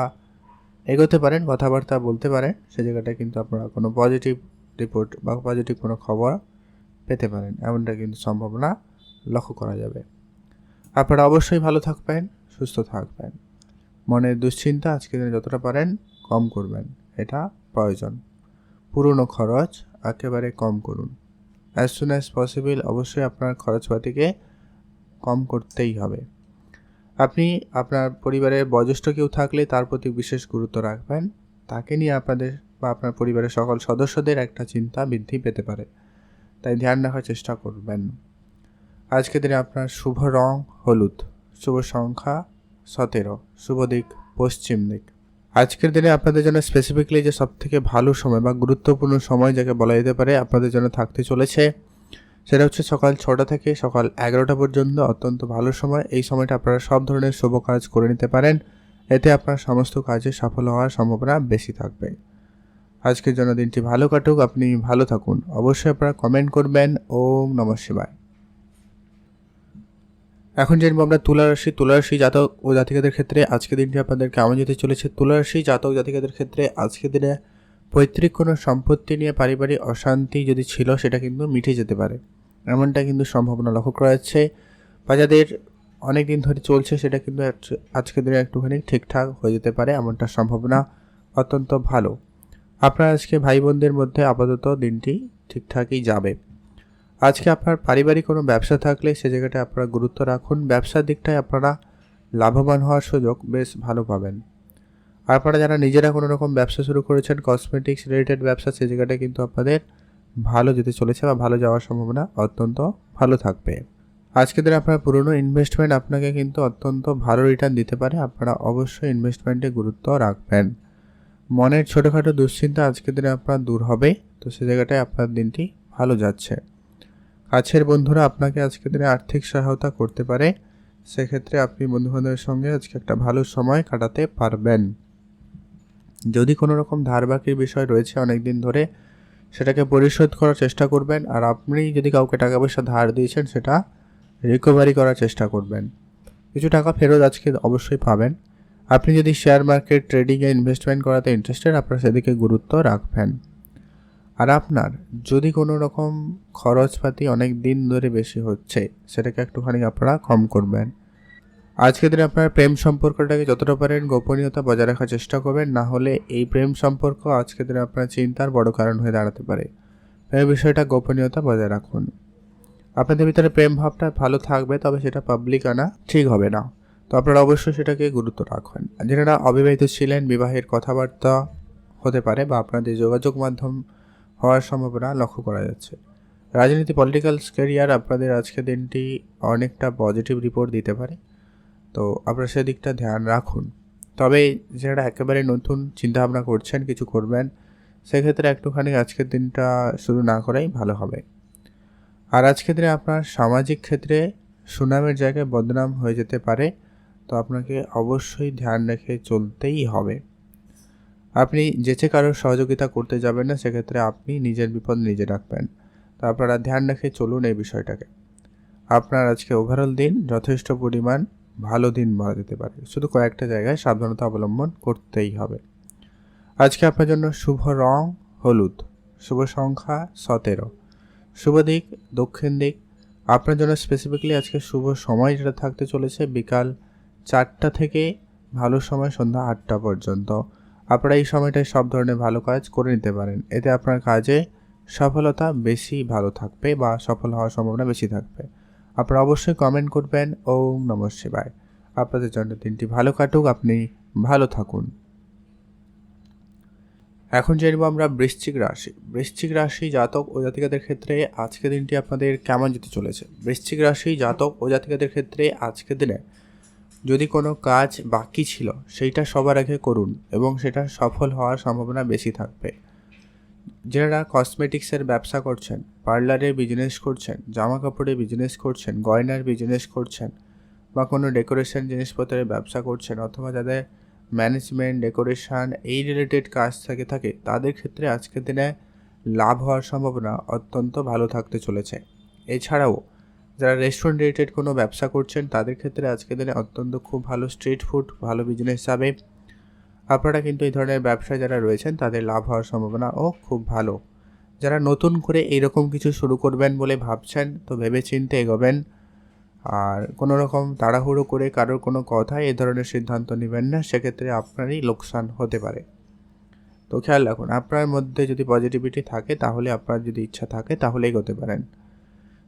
এগোতে পারেন, কথাবার্তা বলতে পারেন, সে জায়গাটা কিন্তু আপনারা কোনো পজিটিভ রিপোর্ট বা পজিটিভ কোনো খবর পেতে পারেন, এমনটা কিন্তু সম্ভাবনা লক্ষ্য করা যাবে। আপনারা অবশ্যই ভালো থাকবেন, সুস্থ থাকবেন। মনের দুশ্চিন্তা আজকে দিনে যতটা পারেন কম করবেন, এটা প্রয়োজন। পুরনো খরচ একেবারে কম করুন, অ্যাজ সুন অ্যাজ পসিবল অবশ্যই আপনার খরচপাতিকে কম করতেই হবে। আপনি আপনার পরিবারের বয়োজ্যেষ্ঠ কেউ থাকলে তার প্রতি বিশেষ গুরুত্ব রাখবেন, তাকে নিয়ে আপনাদের বা আপনার পরিবারের সকল সদস্যদের একটা চিন্তা বৃদ্ধি পেতে পারে, তাই ধ্যান রাখার চেষ্টা করবেন। আজকের দিনে আপনার শুভ রং হলুদ, শুভ সংখ্যা 17, শুভ দিক পশ্চিম দিক। আজকের দিনে আপনাদের জন্য স্পেসিফিকলি যে সবথেকে ভালো সময় বা গুরুত্বপূর্ণ সময় যাকে বলা যেতে পারে আপনাদের জন্য থাকতে চলেছে, সেটা হচ্ছে সকাল 6টা থেকে সকাল 11টা পর্যন্ত অত্যন্ত ভালো সময়। এই সময়টা আপনারা সব ধরনের শুভ কাজ করে নিতে পারেন, এতে আপনার সমস্ত কাজে সফল হওয়ার সম্ভাবনা বেশি থাকবে। আজকের জন্য দিনটি ভালো কাটুক, আপনি ভালো থাকুন। অবশ্যই আপনারা কমেন্ট করবেন। ওম নমঃ শিবায়। এখন জানবো আমরা তুলারাশি জাতক ও জাতিকাদের ক্ষেত্রে আজকের দিনটি আপনাদের কেমন যেতে চলেছে। তুলারাশি জাতক জাতিকাদের ক্ষেত্রে আজকের দিনে পৈতৃক কোনো সম্পত্তি নিয়ে পারিবারিক অশান্তি যদি ছিল, সেটা কিন্তু মিটে যেতে পারে, এমনটা কিন্তু সম্ভাবনা লক্ষ্য করা যাচ্ছে। বা যাদের অনেক দিন ধরে চলছে, সেটা কিন্তু আজকের দিনে একটুখানি ঠিকঠাক হয়ে যেতে পারে, এমনটা সম্ভাবনা অত্যন্ত ভালো। আপনার আজকে ভাই বোনদের মধ্যে আপাতত দিনটি ঠিকঠাকই যাবে। আজকে আপনার পারিবারিক কোনো ব্যবসা থাকলে সে জায়গাটায় আপনারা গুরুত্ব রাখুন, ব্যবসার দিকটায় আপনারা লাভবান হওয়ার সুযোগ বেশ ভালো পাবেন। আর আপনারা যারা নিজেরা কোনো রকম ব্যবসা শুরু করেছেন, কসমেটিক্স রিলেটেড ব্যবসা, সে জায়গাটায় কিন্তু আপনাদের ভালো যেতে চলেছে বা ভালো যাওয়ার সম্ভাবনা অত্যন্ত ভালো থাকবে। আজকের দিনে আপনার পুরনো ইনভেস্টমেন্ট আপনাকে কিন্তু অত্যন্ত ভালো রিটার্ন দিতে পারে, আপনারা অবশ্যই ইনভেস্টমেন্টে গুরুত্ব রাখবেন। মনের ছোটোখাটো দুশ্চিন্তা আজকের দিনে আপনার দূর হবে, তো সে জায়গাটায় আপনার দিনটি ভালো যাচ্ছে। কাছের বন্ধুরা আপনাকে আজকের দিনে আর্থিক সহায়তা করতে পারে, সেক্ষেত্রে আপনি বন্ধুবান্ধবের সঙ্গে আজকে একটা ভালো সময় কাটাতে পারবেন। যদি কোনো রকম ধার বাকির বিষয় রয়েছে অনেক দিন ধরে, সেটাকে পরিশোধ করার চেষ্টা করবেন। আর আপনি যদি কাউকে টাকা পয়সা ধার দিয়েছেন, সেটা রিকভারি করার চেষ্টা করবেন, কিছু টাকা ফেরত আজকে অবশ্যই পাবেন। আপনি যদি শেয়ার মার্কেট ট্রেডিংয়ে ইনভেস্টমেন্ট করাতে ইন্টারেস্টেড, আপনারা সেদিকে গুরুত্ব রাখবেন। আর আপনার যদি কোনো রকম খরচপাতি অনেক দিন ধরে বেশি হচ্ছে, সেটাকে একটুখানি আপনারা কম করবেন। আজকের দিনে আপনার প্রেম সম্পর্কটাকে যতটা পারেন গোপনীয়তা বজায় রাখার চেষ্টা করবেন, না হলে এই প্রেম সম্পর্ক আজকের দিনে আপনার চিন্তার বড় কারণ হয়ে দাঁড়াতে পারে। এই বিষয়টা গোপনীয়তা বজায় রাখুন। আপনাদের ভিতরে প্রেম ভাবটা ভালো থাকবে, তবে সেটা পাবলিক আনা ঠিক হবে না, তো আপনারা অবশ্যই সেটাকে গুরুত্ব রাখবেন। যারা অবিবাহিত ছিলেন, বিবাহের কথাবার্তা হতে পারে বা আপনাদের যোগাযোগ মাধ্যম হওয়ার সম্ভাবনা লক্ষ্য করা যাচ্ছে। রাজনীতি পলিটিক্যাল ক্যারিয়ার আপনাদের আজকের দিনটি অনেকটা পজিটিভ রিপোর্ট দিতে পারে। তো আপনারা সেদিকটা ধ্যান রাখুন। তবে যারা একেবারে নতুন চিন্তাভাবনা করছেন, কিছু করবেন, সেক্ষেত্রে একটুখানি আজকের দিনটা শুরু না করাই ভালো হবে। আর আজকের দিনে আপনার সামাজিক ক্ষেত্রে সুনামের জায়গায় বদনাম হয়ে যেতে পারে, তো আপনাকে অবশ্যই ধ্যান রেখে চলতেই হবে। আপনি যেচে কারোর সহযোগিতা করতে যাবেন না, সেক্ষেত্রে আপনি নিজের বিপদ নিজে রাখবেন। তো আপনারা ধ্যান রেখে চলুন এই বিষয়টাকে। আপনার আজকে ওভারঅল দিন যথেষ্ট পরিমাণ ভালো দিন বলা যেতে পারে, শুধু কয়েকটা জায়গায় সাবধানতা অবলম্বন করতেই হবে। আজকে আপনার জন্য শুভ রং হলুদ, শুভ সংখ্যা 17, শুভ দিক দক্ষিণ দিক। আপনার জন্য স্পেসিফিক্যালি আজকে শুভ সময় যেটা থাকতে চলেছে বিকাল 4টা থেকে ভালো সময় সন্ধ্যা 8টা পর্যন্ত। আপনারা এই সময়টায় সব ধরনের ভালো কাজ করে নিতে পারেন, এতে আপনার কাজে সফলতা বেশি ভালো থাকবে বা সফল হওয়ার সম্ভাবনা বেশি থাকবে। আপনারা অবশ্যই কমেন্ট করবেন ওম নমঃ শিবায়। আপনাদের জন্য দিনটি ভালো কাটুক, আপনি ভালো থাকুন। এখন জানবো আমরা বৃশ্চিক রাশি জাতক ও জাতিকাদের ক্ষেত্রে আজকের দিনটি আপনাদের কেমন যেতে চলেছে। বৃশ্চিক রাশি জাতক ও জাতিকাদের ক্ষেত্রে আজকের দিনে যদি কোনো কাজ বাকি ছিল সেইটা সবার আগে করুন এবং সেটা সফল হওয়ার সম্ভাবনা বেশি থাকবে। যারা কসমেটিক্সের ব্যবসা করছেন, পার্লারের বিজনেস করছেন, জামা কাপড়ের বিজনেস করছেন, গয়নার বিজনেস করছেন বা কোনো ডেকোরেশন জিনিসপত্রের ব্যবসা করছেন, অথবা যাদের ম্যানেজমেন্ট ডেকোরেশন এই রিলেটেড কাজ থাকে তাদের ক্ষেত্রে আজকের দিনে লাভ হওয়ার সম্ভাবনা অত্যন্ত ভালো থাকতে চলেছে। এছাড়াও যারা রেস্টুরেন্ট রিলেটেড কোনো ব্যবসা করছেন তাদের ক্ষেত্রে আজকের দিনে অত্যন্ত খুব ভালো স্ট্রিট ফুড ভালো বিজনেস যাবে। আপনারা কিন্তু এই ধরনের ব্যবসায় যারা রয়েছেন তাদের লাভ হওয়ার সম্ভাবনাও খুব ভালো। যারা নতুন করে এইরকম কিছু শুরু করবেন বলে ভাবছেন, তো ভেবেচিন্তে এগোবেন। আর কোনো রকম তাড়াহুড়ো করে কারোর কোনো কথায় এ ধরনের সিদ্ধান্ত নেবেন না, সেক্ষেত্রে আপনারই লোকসান হতে পারে। তো খেয়াল রাখুন, আপনার মধ্যে যদি পজিটিভিটি থাকে, তাহলে আপনার যদি ইচ্ছা থাকে তাহলে এগোতে পারেন।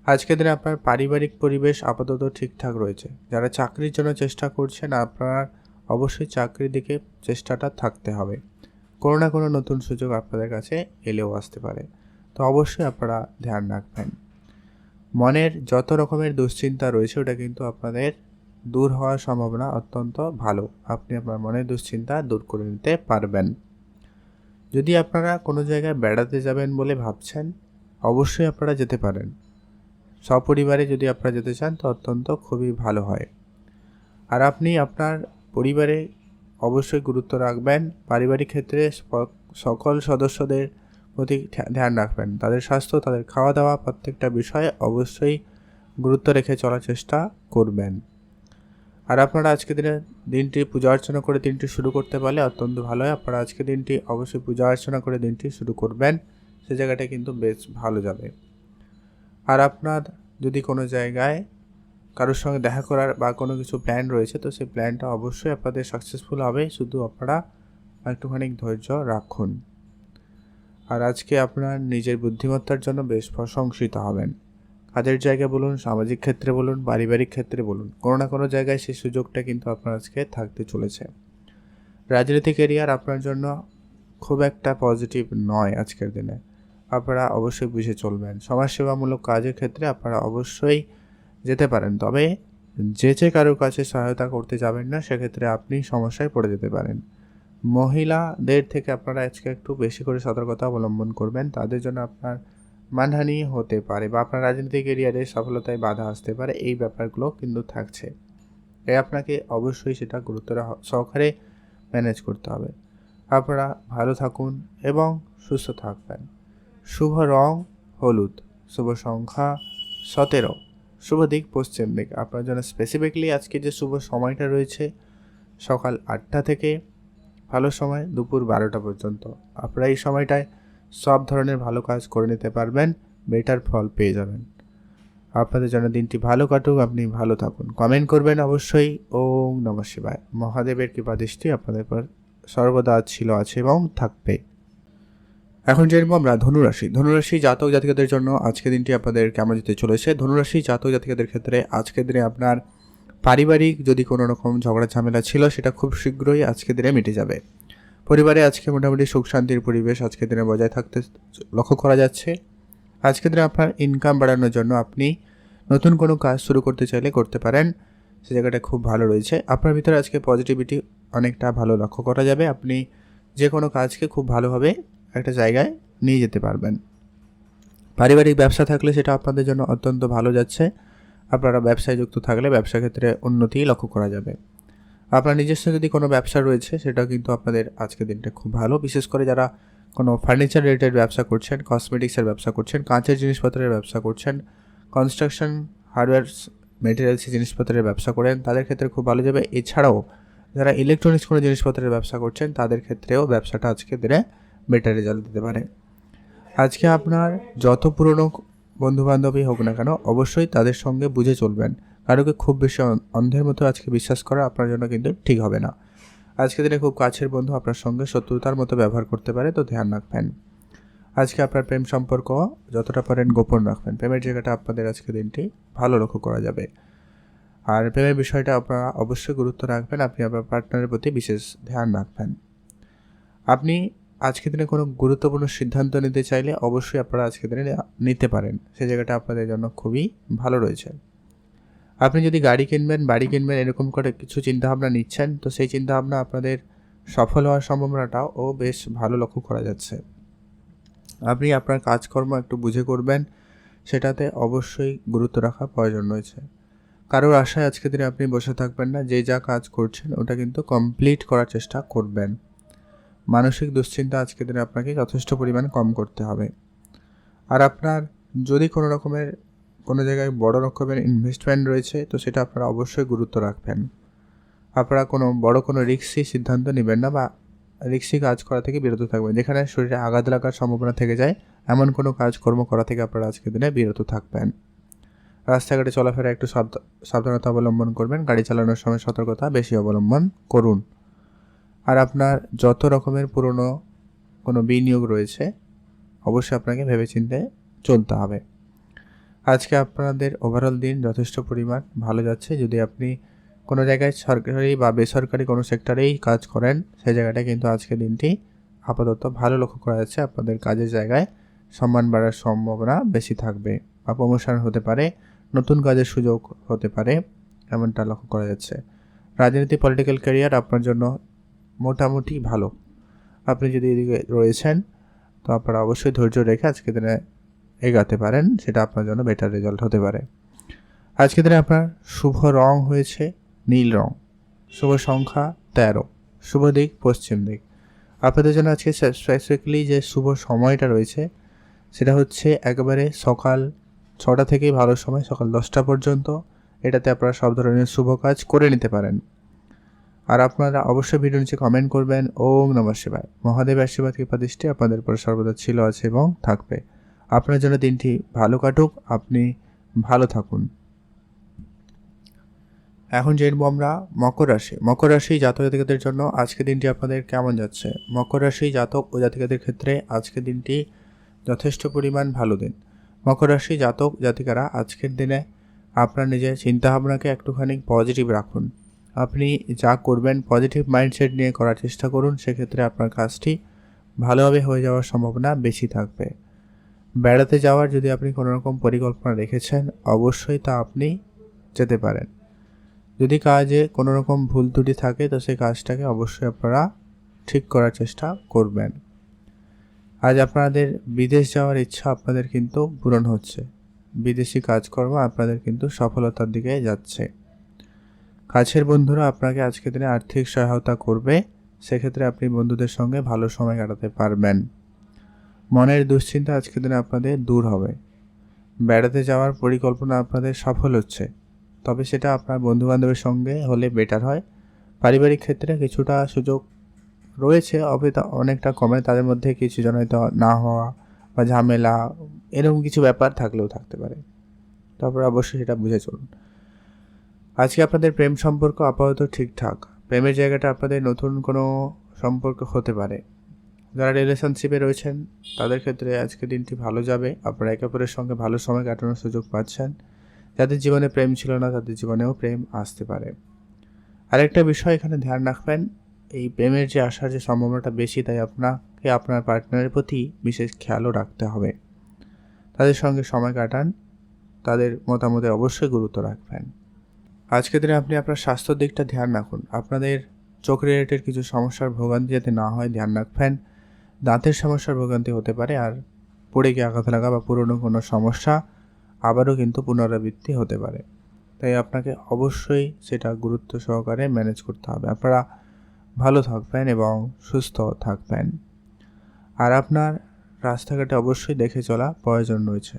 আজকের দিনে আপনার পারিবারিক পরিবেশ আপাতত ঠিকঠাক রয়েছে। যারা চাকরির জন্য চেষ্টা করছেন, আপনার অবশ্যই চাকরির দিকে চেষ্টাটা থাকতে হবে। কোনো না কোনো নতুন সুযোগ আপনাদের কাছে এলেও আসতে পারে, তো অবশ্যই আপনারা ধ্যান রাখবেন। মনের যত রকমের দুশ্চিন্তা রয়েছে ওটা কিন্তু আপনাদের দূর হওয়ার সম্ভাবনা অত্যন্ত ভালো। আপনি আপনার মনের দুশ্চিন্তা দূর করে নিতে পারবেন। যদি আপনারা কোনো জায়গায় বেড়াতে যাবেন বলে ভাবছেন, অবশ্যই আপনারা যেতে পারেন। সপরিবারে যদি আপনারা যেতে চান তো অত্যন্ত খুবই ভালো হয়। আর আপনি আপনার পরিবারে অবশ্যই গুরুত্ব রাখবেন। পারিবারিক ক্ষেত্রে সকল সদস্যদের প্রতি ধ্যান রাখবেন। তাদের স্বাস্থ্য, তাদের খাওয়া দাওয়া প্রত্যেকটা বিষয়ে অবশ্যই গুরুত্ব রেখে চলার চেষ্টা করবেন। আর আপনারা আজকে দিনটি পূজা অর্চনা করে দিনটি শুরু করতে পারলে অত্যন্ত ভালো হয়। আপনারা আজকে দিনটি অবশ্যই পূজা অর্চনা করে দিনটি শুরু করবেন, সে জায়গাটা কিন্তু বেশ ভালো যাবে। আর আপনার যদি কোনো জায়গায় কারোর সঙ্গে দেখা করার বা কোনো কিছু প্ল্যান রয়েছে, তো সেই প্ল্যানটা অবশ্যই আপনাদের সাকসেসফুল হবে, শুধু আপনারা একটুখানি ধৈর্য রাখুন। আর আজকে আপনার নিজের বুদ্ধিমত্তার জন্য বেশ প্রশংসিত হবেন। কাজের জায়গায় বলুন, সামাজিক ক্ষেত্রে বলুন, পারিবারিক ক্ষেত্রে বলুন, কোনো না কোনো জায়গায় সেই সুযোগটা কিন্তু আপনার আজকে থাকতে চলেছে। রাজনৈতিক এরিয়ার আপনার জন্য খুব একটা পজিটিভ নয় আজকের দিনে, আপনারা অবশ্যই বুঝে চলবেন। সমাজসেবামূলক কাজের ক্ষেত্রে আপনারা অবশ্যই যেতে পারেন, তবে যে কারোর কাছে সহায়তা করতে যাবেন না, সেক্ষেত্রে আপনি সমস্যায় পড়ে যেতে পারেন। মহিলাদের থেকে আপনারা আজকে একটু বেশি করে সতর্কতা অবলম্বন করবেন, তাদের জন্য আপনার মানহানি হতে পারে বা আপনার রাজনৈতিক এরিয়ারে সফলতায় বাধা আসতে পারে, এই ব্যাপারগুলো কিন্তু থাকছে। তাই আপনাকে অবশ্যই সেটা গুরুত্ব সহকারে ম্যানেজ করতে হবে। আপনারা ভালো থাকুন এবং সুস্থ থাকবেন। শুভ রং হলুদ, শুভ সংখ্যা 17, শুভ দিক পশ্চিম দিক। আপনার জন্য স্পেসিফিকলি আজকে যে শুভ সময়টা রয়েছে সকাল 8টা থেকে ভালো সময় দুপুর 12টা পর্যন্ত। আপনারা এই সময়টায় সব ধরনের ভালো কাজ করে নিতে পারবেন, বেটার ফল পেয়ে যাবেন। আপনাদের জন্য দিনটি ভালো কাটুক, আপনি ভালো থাকুন। কমেন্ট করবেন অবশ্যই। ওম নমঃ শিবায়। মহাদেবের কৃপাদৃষ্টি আপনাদের পর সর্বদা ছিল, আছে এবং থাকবে। এখন জানবো আমরা ধনুরাশি জাতক জাতিকাদের জন্য আজকে দিনটি আপনাদের কেমন যেতে চলেছে। ধনুরাশি জাতক জাতিকাদের ক্ষেত্রে আজকের দিনে আপনার পারিবারিক যদি কোনো রকম ঝগড়া ঝামেলা ছিল, সেটা খুব শীঘ্রই আজকের দিনে মিটে যাবে। পরিবারে আজকে মোটামুটি সুখ শান্তির পরিবেশ আজকের দিনে বজায় থাকতে লক্ষ্য করা যাচ্ছে। আজকের দিনে আপনার ইনকাম বাড়ানোর জন্য আপনি নতুন কোনো কাজ শুরু করতে চাইলে করতে পারেন। সে জায়গাটা খুব ভালো রয়েছে। আপনার ভিতরে আজকে পজিটিভিটি অনেকটা ভালো লক্ষ্য করা যাবে। আপনি যে কোনো কাজকে খুব ভালোভাবে একটা জায়গায় নিয়ে যেতে পারবেন। পারিবারিক ব্যবসা থাকলে সেটা আপনাদের জন্য অত্যন্ত ভালো যাচ্ছে। আপনারা ব্যবসায় যুক্ত থাকলে ব্যবসা ক্ষেত্রে উন্নতিই লক্ষ্য করা যাবে। আপনার নিজস্ব যদি কোনো ব্যবসা রয়েছে সেটাও কিন্তু আপনাদের আজকের দিনটা খুব ভালো। বিশেষ করে যারা কোনো ফার্নিচার রিলেটেড ব্যবসা করছেন, কসমেটিক্সের ব্যবসা করছেন, কাঁচের জিনিসপত্রের ব্যবসা করছেন, কনস্ট্রাকশন হার্ডওয়্যার মেটেরিয়ালসের জিনিসপত্রের ব্যবসা করেন, তাদের ক্ষেত্রে খুব ভালো যাবে। এছাড়াও যারা ইলেকট্রনিক্স কোনো জিনিসপত্রের ব্যবসা করছেন তাদের ক্ষেত্রেও ব্যবসাটা আজকের দিনে বেটার রেজাল্ট দিতে পারে। আজকে আপনার যত পুরনো বন্ধুবান্ধবী হোক না কেন অবশ্যই তাদের সঙ্গে বুঝে চলবেন। কারোকে খুব বেশি অন্ধের মতো আজকে বিশ্বাস করা আপনার জন্য কিন্তু ঠিক হবে না। আজকের দিনে খুব কাছের বন্ধু আপনার সঙ্গে শত্রুতার মতো ব্যবহার করতে পারে, তো ধ্যান রাখবেন। আজকে আপনার প্রেম সম্পর্ক যতটা পারেন গোপন রাখবেন। প্রেমের জায়গাটা আপনাদের আজকের দিনটি ভালো লক্ষ্য করা যাবে। আর প্রেমের বিষয়টা আপনারা অবশ্যই গুরুত্ব রাখবেন। আপনি আপনার পার্টনারের প্রতি বিশেষ ধ্যান রাখবেন। আপনি আজকের দিনে কোনো গুরুত্বপূর্ণ সিদ্ধান্ত নিতে চাইলে অবশ্যই আপনারা আজকের দিনে নিতে পারেন। সেই জায়গাটা আপনাদের জন্য খুবই ভালো রয়েছে। আপনি যদি গাড়ি কিনবেন, বাড়ি কিনবেন, এরকম করে কিছু চিন্তাভাবনা নিচ্ছেন, তো সেই চিন্তাভাবনা আপনাদের সফল হওয়ার সম্ভাবনাটাও বেশ ভালো লক্ষ্য করা যাচ্ছে। আপনি আপনার কাজকর্ম একটু বুঝে করবেন, সেটাতে অবশ্যই গুরুত্ব রাখা প্রয়োজন রয়েছে। কারোর আশায় আজকের দিনে আপনি বসে থাকবেন না। যে যা কাজ করছেন ওটা কিন্তু কমপ্লিট করার চেষ্টা করবেন। মানসিক দুশ্চিন্তা আজকের দিনে আপনাকে যথেষ্ট পরিমাণ কম করতে হবে। আর আপনার যদি কোনো রকমের কোনো জায়গায় বড় রকমের ইনভেস্টমেন্ট রয়েছে, তো সেটা আপনারা অবশ্যই গুরুত্ব রাখবেন। আপনারা কোনো বড় কোনো রিস্কি সিদ্ধান্ত নেবেন না বা রিস্কি কাজ করা থেকে বিরত থাকবেন। যেখানে শরীরে আঘাত লাগার সম্ভাবনা থেকে যায় এমন কোনো কাজকর্ম করা থেকে আপনারা আজকের দিনে বিরত থাকবেন। রাস্তাঘাটে চলাফেরা একটু সাবধানতা অবলম্বন করবেন। গাড়ি চালানোর সময় সতর্কতা বেশি অবলম্বন করুন। আর আপনার যত রকমের পুরনো কোনো বিনিয়োগ রয়েছে অবশ্যই আপনাকে ভেবেচিন্তে চলতে হবে। আজকে আপনাদের ওভারঅল দিন যথেষ্ট পরিমাণ ভালো যাচ্ছে। যদি আপনি কোনো জায়গায় সরকারি বা বেসরকারি কোনো সেক্টরেই কাজ করেন, সেই জায়গাটা কিন্তু আজকের দিনটি আপাতত ভালো লক্ষ্য করা যাচ্ছে। আপনাদের কাজের জায়গায় সম্মান বাড়ার সম্ভাবনা বেশি থাকবে বা প্রমোশন হতে পারে, নতুন কাজের সুযোগ হতে পারে, এমনটা লক্ষ্য করা যাচ্ছে। রাজনীতি, পলিটিক্যাল ক্যারিয়ার আপনার জন্য মোটামুটি ভালো। আপনি যদি এদিকে রয়েছেন তো আপনারা অবশ্যই ধৈর্য রেখে আজকের দিনে এগাতে পারেন, সেটা আপনার জন্য বেটার রেজাল্ট হতে পারে। আজকের দিনে আপনার শুভ রং হয়েছে নীল রং, শুভ সংখ্যা 13, শুভ দিক পশ্চিম দিক। আপনাদের জন্য আজকে স্পেসিফিক্যালি যে শুভ সময়টা রয়েছে সেটা হচ্ছে একেবারে সকাল 6টা থেকেই ভালো সময়, সকাল 10টা পর্যন্ত। এটাতে আপনারা সব ধরনের শুভ কাজ করে নিতে পারেন। আর আপনারা অবশ্যই ভিডিও নিচে কমেন্ট করবেন ওম নমঃ শিবায়। মহাদেবের আশীর্বাদ কৃপা দৃষ্টি আপনাদের উপর সর্বদা ছিল, আছে এবং থাকবে। আপনার জন্য দিনটি ভালো কাটুক, আপনি ভালো থাকুন। এখন জেনবো আমরা মকর রাশি। মকর রাশি জাতক জাতিকাদের জন্য আজকের দিনটি আপনাদের কেমন যাচ্ছে? মকর রাশি জাতক ও জাতিকাদের ক্ষেত্রে আজকের দিনটি যথেষ্ট পরিমাণ ভালো দিন। মকর রাশি জাতক জাতিকারা আজকের দিনে আপনার নিজের চিন্তাভাবনাকে একটুখানি পজিটিভ রাখুন। আপনি যা করবেন পজিটিভ মাইন্ডসেট নিয়ে করার চেষ্টা করুন, সেক্ষেত্রে আপনার কাজটি ভালোভাবে হয়ে যাওয়ার সম্ভাবনা বেশি থাকবে। বেড়াতে যাওয়ার যদি আপনি কোনো রকম পরিকল্পনা রেখেছেন অবশ্যই তা আপনি যেতে পারেন। যদি কাজে কোনো রকম ভুল ত্রুটি থাকে তো সেই কাজটাকে অবশ্যই আপনারা ঠিক করার চেষ্টা করবেন। আজ আপনাদের বিদেশ যাওয়ার ইচ্ছা আপনাদের কিন্তু পূরণ হচ্ছে। বিদেশি কাজকর্ম আপনাদের কিন্তু সফলতার দিকে যাচ্ছে। কাছের বন্ধুরা আপনাকে আজকের দিনে আর্থিক সহায়তা করবে, সেক্ষেত্রে আপনি বন্ধুদের সঙ্গে ভালো সময় কাটাতে পারবেন। মনের দুশ্চিন্তা আজকের দিনে আপনাদের দূর হবে। বেড়াতে যাওয়ার পরিকল্পনা আপনাদের সফল হচ্ছে, তবে সেটা আপনার বন্ধুবান্ধবের সঙ্গে হলে বেটার হয়। পারিবারিক ক্ষেত্রে কিছুটা সুযোগ রয়েছে, অনেকটা কমে। তাদের মধ্যে কিছু জন হয়তো না হওয়া বা ঝামেলা এরকম কিছু ব্যাপার থাকলেও থাকতে পারে, তারপরে অবশ্যই সেটা বুঝে চলুন। আজকে আপনাদের প্রেম সম্পর্ক আপাতত ঠিকঠাক। প্রেমের জায়গাটা আপনাদের নতুন কোনো সম্পর্ক হতে পারে। যারা রিলেশনশিপে রয়েছেন তাদের ক্ষেত্রে আজকে দিনটি ভালো যাবে। আপনারা একে অপরের সঙ্গে ভালো সময় কাটানোর সুযোগ পাচ্ছেন। যাদের জীবনে প্রেম ছিল না তাদের জীবনেও প্রেম আসতে পারে। আরেকটা বিষয় এখানে ধ্যান রাখবেন, এই প্রেমের যে আসার যে সম্ভাবনাটা বেশি, তাই আপনাকে আপনার পার্টনারের প্রতি বিশেষ খেয়ালও রাখতে হবে। তাদের সঙ্গে সময় কাটান, তাদের মতামতে অবশ্যই গুরুত্ব রাখবেন। আজকের দিনে আপনি আপনার স্বাস্থ্যের দিকটা ধ্যান রাখুন। আপনাদের চোখ রিলেটেড কিছু সমস্যার ভোগান্তি যাতে না হয় ধ্যান রাখবেন। দাঁতের সমস্যার ভোগান্তি হতে পারে, আর পড়ে গিয়ে আঘাত লাগা বা পুরনো কোনো সমস্যা আবারও কিন্তু পুনরাবৃত্তি হতে পারে। তাই আপনাকে অবশ্যই সেটা গুরুত্ব সহকারে ম্যানেজ করতে হবে। আপনারা ভালো থাকবেন এবং সুস্থ থাকবেন। আর আপনার রাস্তাঘাটে অবশ্যই দেখে চলা প্রয়োজন রয়েছে।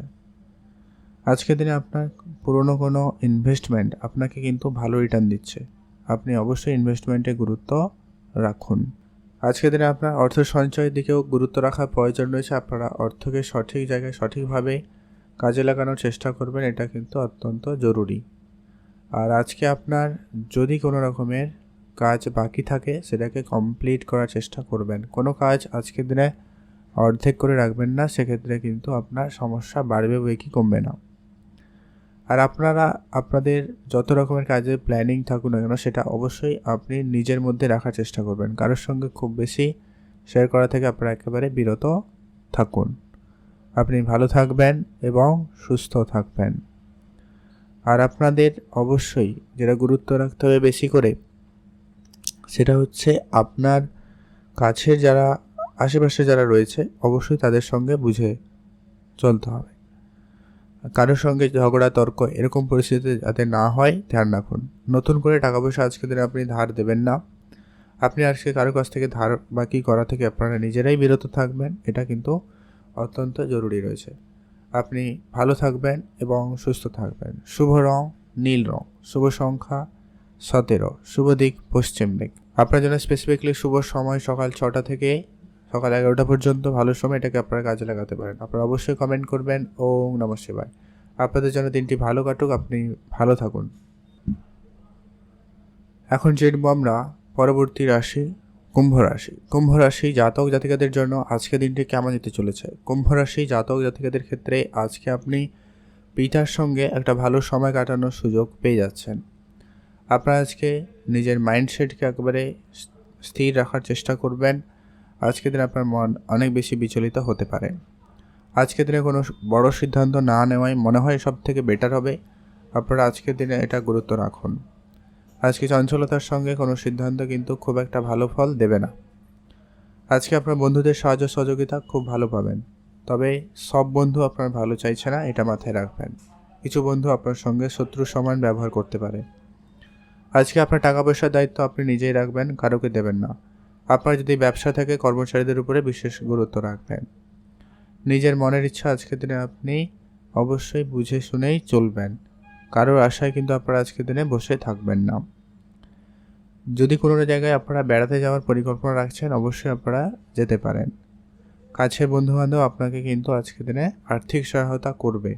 আজকের দিনে আপনার পুরনো কোনো ইনভেস্টমেন্ট আপনাকে কিন্তু ভালো রিটার্ন দিচ্ছে। আপনি অবশ্যই ইনভেস্টমেন্টে গুরুত্ব রাখুন। আজকের দিনে আপনার অর্থ সঞ্চয়ের দিকেও গুরুত্ব রাখার প্রয়োজন রয়েছে। আপনারা অর্থকে সঠিক জায়গায় সঠিকভাবে কাজে লাগানোর চেষ্টা করবেন, এটা কিন্তু অত্যন্ত জরুরি। আর আজকে আপনার যদি কোনো রকমের কাজ বাকি থাকে সেটাকে কমপ্লিট করার চেষ্টা করবেন। কোনো কাজ আজকের দিনে অর্ধেক করে রাখবেন না, সেক্ষেত্রে কিন্তু আপনার সমস্যা বাড়বে বই কি কমবে না। আর আপনারা আপনাদের যত রকমের কাজের প্ল্যানিং থাকুন না কেন সেটা অবশ্যই আপনি নিজের মধ্যে রাখার চেষ্টা করবেন। কারোর সঙ্গে খুব বেশি শেয়ার করা থেকে আপনারা একেবারে বিরত থাকুন। আপনি ভালো থাকবেন এবং সুস্থ থাকবেন। আর আপনাদের অবশ্যই যেটা গুরুত্ব রাখতে হবে বেশি করে, সেটা হচ্ছে আপনার কাছের যারা আশেপাশে যারা রয়েছে অবশ্যই তাদের সঙ্গে বুঝে চলতে হবে। কারোর সঙ্গে ঝগড়া তর্ক এরকম পরিস্থিতি যাতে না হয় ধ্যান রাখুন। নতুন করে টাকা পয়সা আজকের দিনে আপনি ধার দেবেন না। আপনি আজকে কারোর কাছ থেকে ধার বাকি করা থেকে আপনারা নিজেরাই বিরত থাকবেন, এটা কিন্তু অত্যন্ত জরুরি রয়েছে। আপনি ভালো থাকবেন এবং সুস্থ থাকবেন। শুভ রং নীল রং, শুভ সংখ্যা 17, শুভ দিক পশ্চিম দিক। আপনার জন্য স্পেসিফিকলি শুভ সময় সকাল 6টা থেকে সকাল 11টা পর্যন্ত ভালো সময়, এটাকে আপনারা কাজে লাগাতে পারেন। আপনারা অবশ্যই কমেন্ট করবেন ওম নমঃ শিবায়। আপনাদের জন্য দিনটি ভালো কাটুক, আপনি ভালো থাকুন। এখন জেনব আমরা পরবর্তী রাশি কুম্ভ রাশি। কুম্ভ রাশি জাতক জাতিকাদের জন্য আজকে দিনটি কেমন যেতে চলেছে? কুম্ভ রাশি জাতক জাতিকাদের ক্ষেত্রে আজকে আপনি পিতার সঙ্গে একটা ভালো সময় কাটানোর সুযোগ পেয়ে যাচ্ছেন। আপনারা আজকে নিজের মাইন্ডসেটকে একেবারে স্থির রাখার চেষ্টা করবেন। আজকের দিনে আপনার মন অনেক বেশি বিচলিত হতে পারে। আজকের দিনে কোনো বড় সিদ্ধান্ত না নেওয়াই মনে হয় সব থেকে বেটার হবে। আপনারা আজকের দিনে এটা গুরুত্ব রাখুন। আজকে চঞ্চলতার সঙ্গে কোনো সিদ্ধান্ত কিন্তু খুব একটা ভালো ফল দেবে না। আজকে আপনার বন্ধুদের সাহায্য সহযোগিতা খুব ভালো পাবেন, তবে সব বন্ধু আপনার ভালো চাইছে না, এটা মাথায় রাখবেন। কিছু বন্ধু আপনার সঙ্গে শত্রু সমান ব্যবহার করতে পারে। আজকে আপনার টাকা পয়সার দায়িত্ব আপনি নিজেই রাখবেন, কারোকে দেবেন না। আপনার যদি ব্যবসা থাকে কর্মচারীদের উপরে বিশেষ গুরুত্ব রাখবেন। নিজের মনের ইচ্ছা আজকের দিনে আপনি অবশ্যই বুঝে শুনেই চলবেন। কারোর আশায় কিন্তু আপনারা আজকের দিনে বসে থাকবেন না। যদি কোনো জায়গায় আপনারা বেড়াতে যাওয়ার পরিকল্পনা রাখছেন অবশ্যই আপনারা যেতে পারেন। কাছের বন্ধুবান্ধব আপনাকে কিন্তু আজকের দিনে আর্থিক সহায়তা করবে,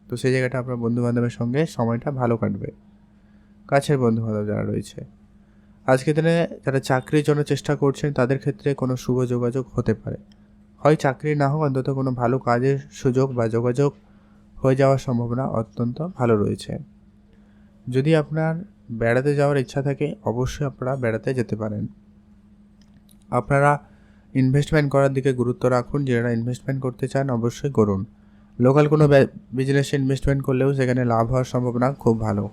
তো সেই জায়গাটা আপনার বন্ধুবান্ধবের সঙ্গে সময়টা ভালো কাটবে। কাছের বন্ধুবান্ধব যারা রয়েছে আজকের দিনে যারা চাকরির জন্য চেষ্টা করছেন তাদের ক্ষেত্রে কোনো শুভ যোগাযোগ হতে পারে। হয় চাকরি না হোক, অন্তত কোনো ভালো কাজের সুযোগ বা যোগাযোগ হয়ে যাওয়ার সম্ভাবনা অত্যন্ত ভালো রয়েছে। যদি আপনার বেড়াতে যাওয়ার ইচ্ছা থাকে অবশ্যই আপনারা বেড়াতে যেতে পারেন। আপনারা ইনভেস্টমেন্ট করার দিকে গুরুত্ব রাখুন। যারা ইনভেস্টমেন্ট করতে চান অবশ্যই করুন। লোকাল কোনো বিজনেসে ইনভেস্টমেন্ট করলেও সেখানে লাভ হওয়ার সম্ভাবনা খুব ভালো।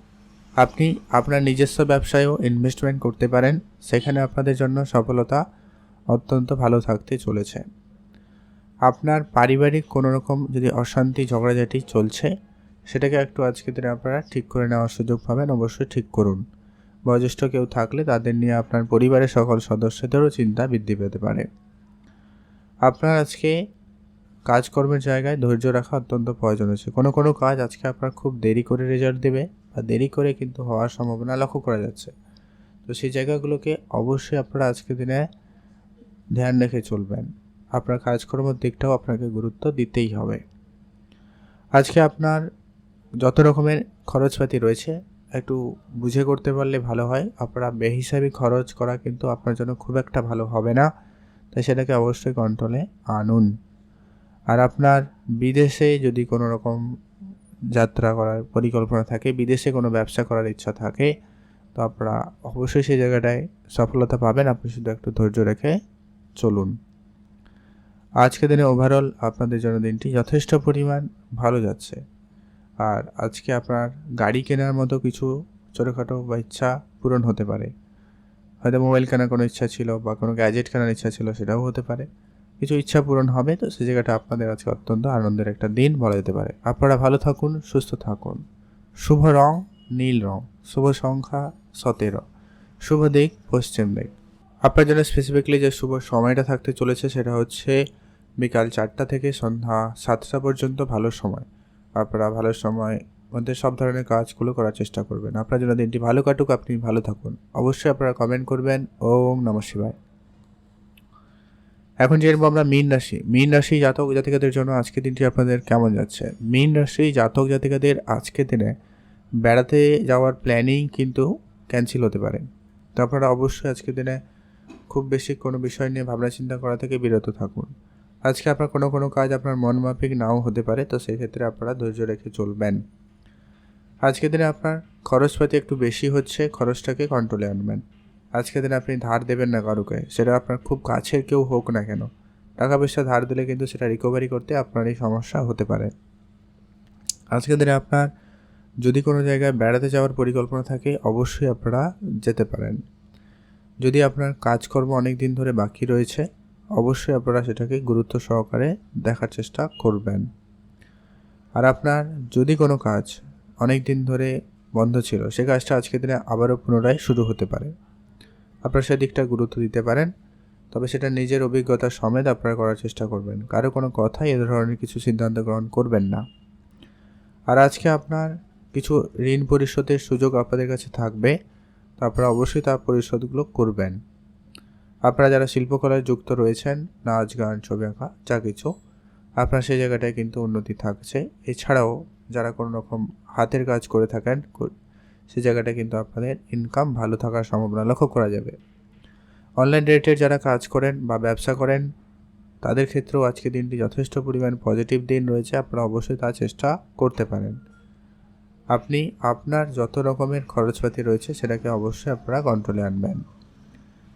আপনি আপনার নিজস্ব ব্যবসায়ও ইনভেস্টমেন্ট করতে পারেন, সেখানে আপনাদের জন্য সফলতা অত্যন্ত ভালো থাকতে চলেছে। আপনার পারিবারিক কোনো রকম যদি অশান্তি ঝগড়াঝাটি চলছে সেটাকে একটু আজকের দিনে আপনারা ঠিক করে নেওয়ার সুযোগ পাবেন, অবশ্যই ঠিক করুন। বয়োজ্যেষ্ঠ কেউ থাকলে তাদের নিয়ে আপনার পরিবারের সকল সদস্যদেরও চিন্তা বৃদ্ধি পেতে পারে। আপনার আজকে কাজকর্মের জায়গায় ধৈর্য রাখা অত্যন্ত প্রয়োজন আছে। কোনো কোনো কাজ আজকে আপনার খুব দেরি করে রেজাল্ট দেবে বা দেরি করে কিন্তু হওয়ার সম্ভাবনা লক্ষ্য করা যাচ্ছে। তো সেই জায়গাগুলোকে অবশ্যই আপনারা আজকের দিনে ধ্যান রেখে চলবেন। আপনার কাজকর্মের দিকটাও আপনাকে গুরুত্ব দিতেই হবে। আজকে আপনার যত রকমের খরচপাতি রয়েছে একটু বুঝে করতে পারলে ভালো হয়। আপনারা বেহিসাবি খরচ করা কিন্তু আপনার জন্য খুব একটা ভালো হবে না, তাই সেটাকে অবশ্যই কন্ট্রোলে আনুন। আর আপনার বিদেশে যদি কোনো রকম যাত্রা করার পরিকল্পনা থাকে, বিদেশে কোনো ব্যবসা করার ইচ্ছা থাকে, তো আপনারা অবশ্যই সেই জায়গাটায় সফলতা পাবেন। আপনি শুধু একটু ধৈর্য রেখে চলুন। আজকের দিনে ওভারঅল আপনাদের জন্য দিনটি যথেষ্ট পরিমাণ ভালো যাচ্ছে। আর আজকে আপনার গাড়ি কেনার মতো কিছু ছোটোখাটো বা ইচ্ছা পূরণ হতে পারে। হয়তো মোবাইল কেনার কোনো ইচ্ছা ছিল বা কোনো গ্যাজেট কেনার ইচ্ছা ছিল, সেটাও হতে পারে। কিছু ইচ্ছা পূরণ হবে, তো সেই জায়গাটা আপনাদের আজকে অত্যন্ত আনন্দের একটা দিন বলা যেতে পারে। আপনারা ভালো থাকুন, সুস্থ থাকুন। শুভ রং নীল রং, শুভ সংখ্যা 17, শুভ দিক পশ্চিম দিক। আপনার জন্য স্পেসিফিকলি যে শুভ সময়টা থাকতে চলেছে সেটা হচ্ছে বিকাল 4টা থেকে সন্ধ্যা 7টা পর্যন্ত ভালো সময়। আপনারা ভালো সময় মধ্যে সব ধরনের কাজগুলো করার চেষ্টা করবেন। আপনার জন্য দিনটি ভালো কাটুক, আপনি ভালো থাকুন। অবশ্যই আপনারা কমেন্ট করবেন। ওম নমঃ শিবায়। এখন যে আমরা মীন রাশি জাতক জাতিকাদের জন্য আজকের দিনটি আপনাদের কেমন যাচ্ছে। মীন রাশি জাতক জাতিকাদের আজকের দিনে বেড়াতে যাওয়ার প্ল্যানিং কিন্তু ক্যান্সেল হতে পারে। তো আপনারা অবশ্যই আজকের দিনে খুব বেশি কোনো বিষয় নিয়ে ভাবনা চিন্তা করা থেকে বিরত থাকুন। আজকে আপনার কোনো কাজ আপনার মন মাফিক নাও হতে পারে, তো সেই ক্ষেত্রে আপনারা ধৈর্য রেখে চলবেন। আজকের দিনে আপনার খরচপাতি একটু বেশি হচ্ছে, খরচটাকে কন্ট্রোলে আনবেন। আজকের দিনে আপনি ধার দেবেন না কারুকে, সেটা আপনার খুব কাছের কেউ হোক না কেন। টাকা পয়সা ধার দিলে কিন্তু সেটা রিকভারি করতে আপনারই সমস্যা হতে পারে। আজকের দিনে আপনার যদি কোনো জায়গায় বেড়াতে যাওয়ার পরিকল্পনা থাকে, অবশ্যই আপনারা যেতে পারেন। যদি আপনার কাজকর্ম অনেক দিন ধরে বাকি রয়েছে, অবশ্যই আপনারা সেটাকে গুরুত্ব সহকারে দেখার চেষ্টা করবেন। আর আপনার যদি কোনো কাজ অনেক দিন ধরে বন্ধ ছিল, সে কাজটা আজকের দিনে আবারও পুনরায় শুরু হতে পারে। আপনারা সেদিকটা গুরুত্ব দিতে পারেন, তবে সেটা নিজের অভিজ্ঞতা সমেত আপনারা করার চেষ্টা করবেন। কারো কোনো কথাই এ ধরনের কিছু সিদ্ধান্ত গ্রহণ করবেন না। আর আজকে আপনার কিছু ঋণ পরিশোধের সুযোগ আপনাদের কাছে থাকবে, তো আপনারা অবশ্যই তার পরিশোধগুলো করবেন। আপনারা যারা শিল্পকলায় যুক্ত রয়েছেন, নাচ গান ছবি আঁকা যা কিছু, আপনার সেই জায়গাটায় কিন্তু উন্নতি থাকছে। এছাড়াও যারা কোনো রকম হাতের কাজ করে থাকেন, সেই জায়গাটা কিন্তু আপনাদের ইনকাম ভালো থাকার সম্ভাবনা লক্ষ্য করা যাবে। অনলাইন রিলেটেড যারা কাজ করেন বা ব্যবসা করেন, তাদের ক্ষেত্রেও আজকে দিনটি যথেষ্ট পরিমাণ পজিটিভ দিন রয়েছে। আপনারা অবশ্যই তা চেষ্টা করতে পারেন। আপনি আপনার যত রকমের খরচপাতি রয়েছে সেটাকে অবশ্যই আপনারা কন্ট্রোলে আনবেন।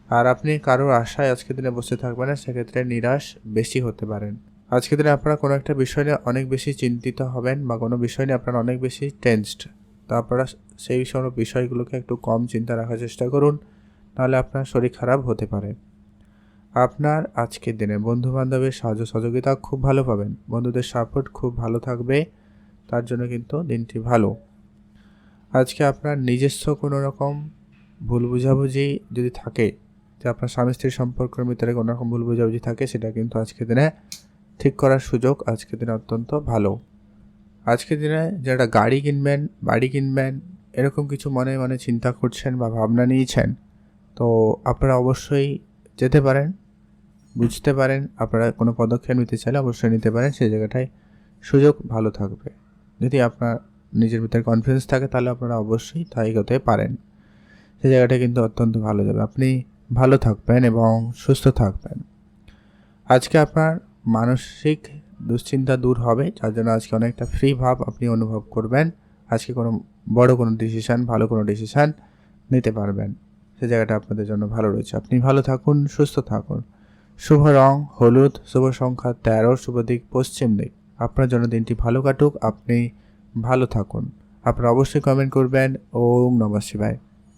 আর আপনি কারোর আশায় আজকের দিনে বসে থাকবেন না, সেক্ষেত্রে নিরাশ বেশি হতে পারেন। আজকের দিনে আপনারা কোনো একটা বিষয় নিয়ে অনেক বেশি চিন্তিত হবেন বা কোনো বিষয় নিয়ে আপনারা অনেক বেশি টেনসড, তো আপনারা সেই সব বিষয়গুলোকে একটু কম চিন্তা রাখার চেষ্টা করুন, নাহলে আপনার শরীর খারাপ হতে পারে। আপনার আজকের দিনে বন্ধুবান্ধবের সাহায্য সহযোগিতা খুব ভালো পাবেন, বন্ধুদের সাপোর্ট খুব ভালো থাকবে, তার জন্য কিন্তু দিনটি ভালো। আজকে আপনার নিজস্ব কোনো রকম ভুল বুঝাবুঝি যদি থাকে, যে আপনার স্বামী স্ত্রীর সম্পর্কের ভিতরে কোনো রকম ভুল বুঝাবুঝি থাকে, সেটা কিন্তু আজকের দিনে ঠিক করার সুযোগ আজকের দিনে অত্যন্ত ভালো। আজকের দিনে যারা গাড়ি কিনবেন, বাড়ি কিনবেন, এরকম কিছু মনে মনে চিন্তা করছেন বা ভাবনা নিয়েছেন, তো আপনারা অবশ্যই যেতে পারেন, বুঝতে পারেন। আপনারা কোনো পদক্ষেপ নিতে চাইলে অবশ্যই নিতে পারেন, সেই জায়গাটায় সুযোগ ভালো থাকবে। যদি আপনার নিজের ভিতরে কনফিডেন্স থাকে, তাহলে আপনারা অবশ্যই তাই এগোতে পারেন। সেই জায়গাটা কিন্তু অত্যন্ত ভালো যাবে। আপনি ভালো থাকবেন এবং সুস্থ থাকবেন। আজকে আপনার মানসিক দুশ্চিন্তা দূর হবে, যার জন্য আজকে অনেকটা ফ্রি ভাব আপনি অনুভব করবেন। আজকে কোনো বড় কোনো ডিসিশান, ভালো কোনো ডিসিশান নিতে পারবেন। সে জায়গাটা আপনাদের জন্য ভালো রয়েছে। আপনি ভালো থাকুন, সুস্থ থাকুন। শুভ রং হলুদ, শুভ সংখ্যা 13, শুভ দিক পশ্চিম দিক। আপনার জন্য দিনটি ভালো কাটুক, আপনি ভালো থাকুন। আপনারা অবশ্যই কমেন্ট করবেন। ওম নমঃ শিবায়।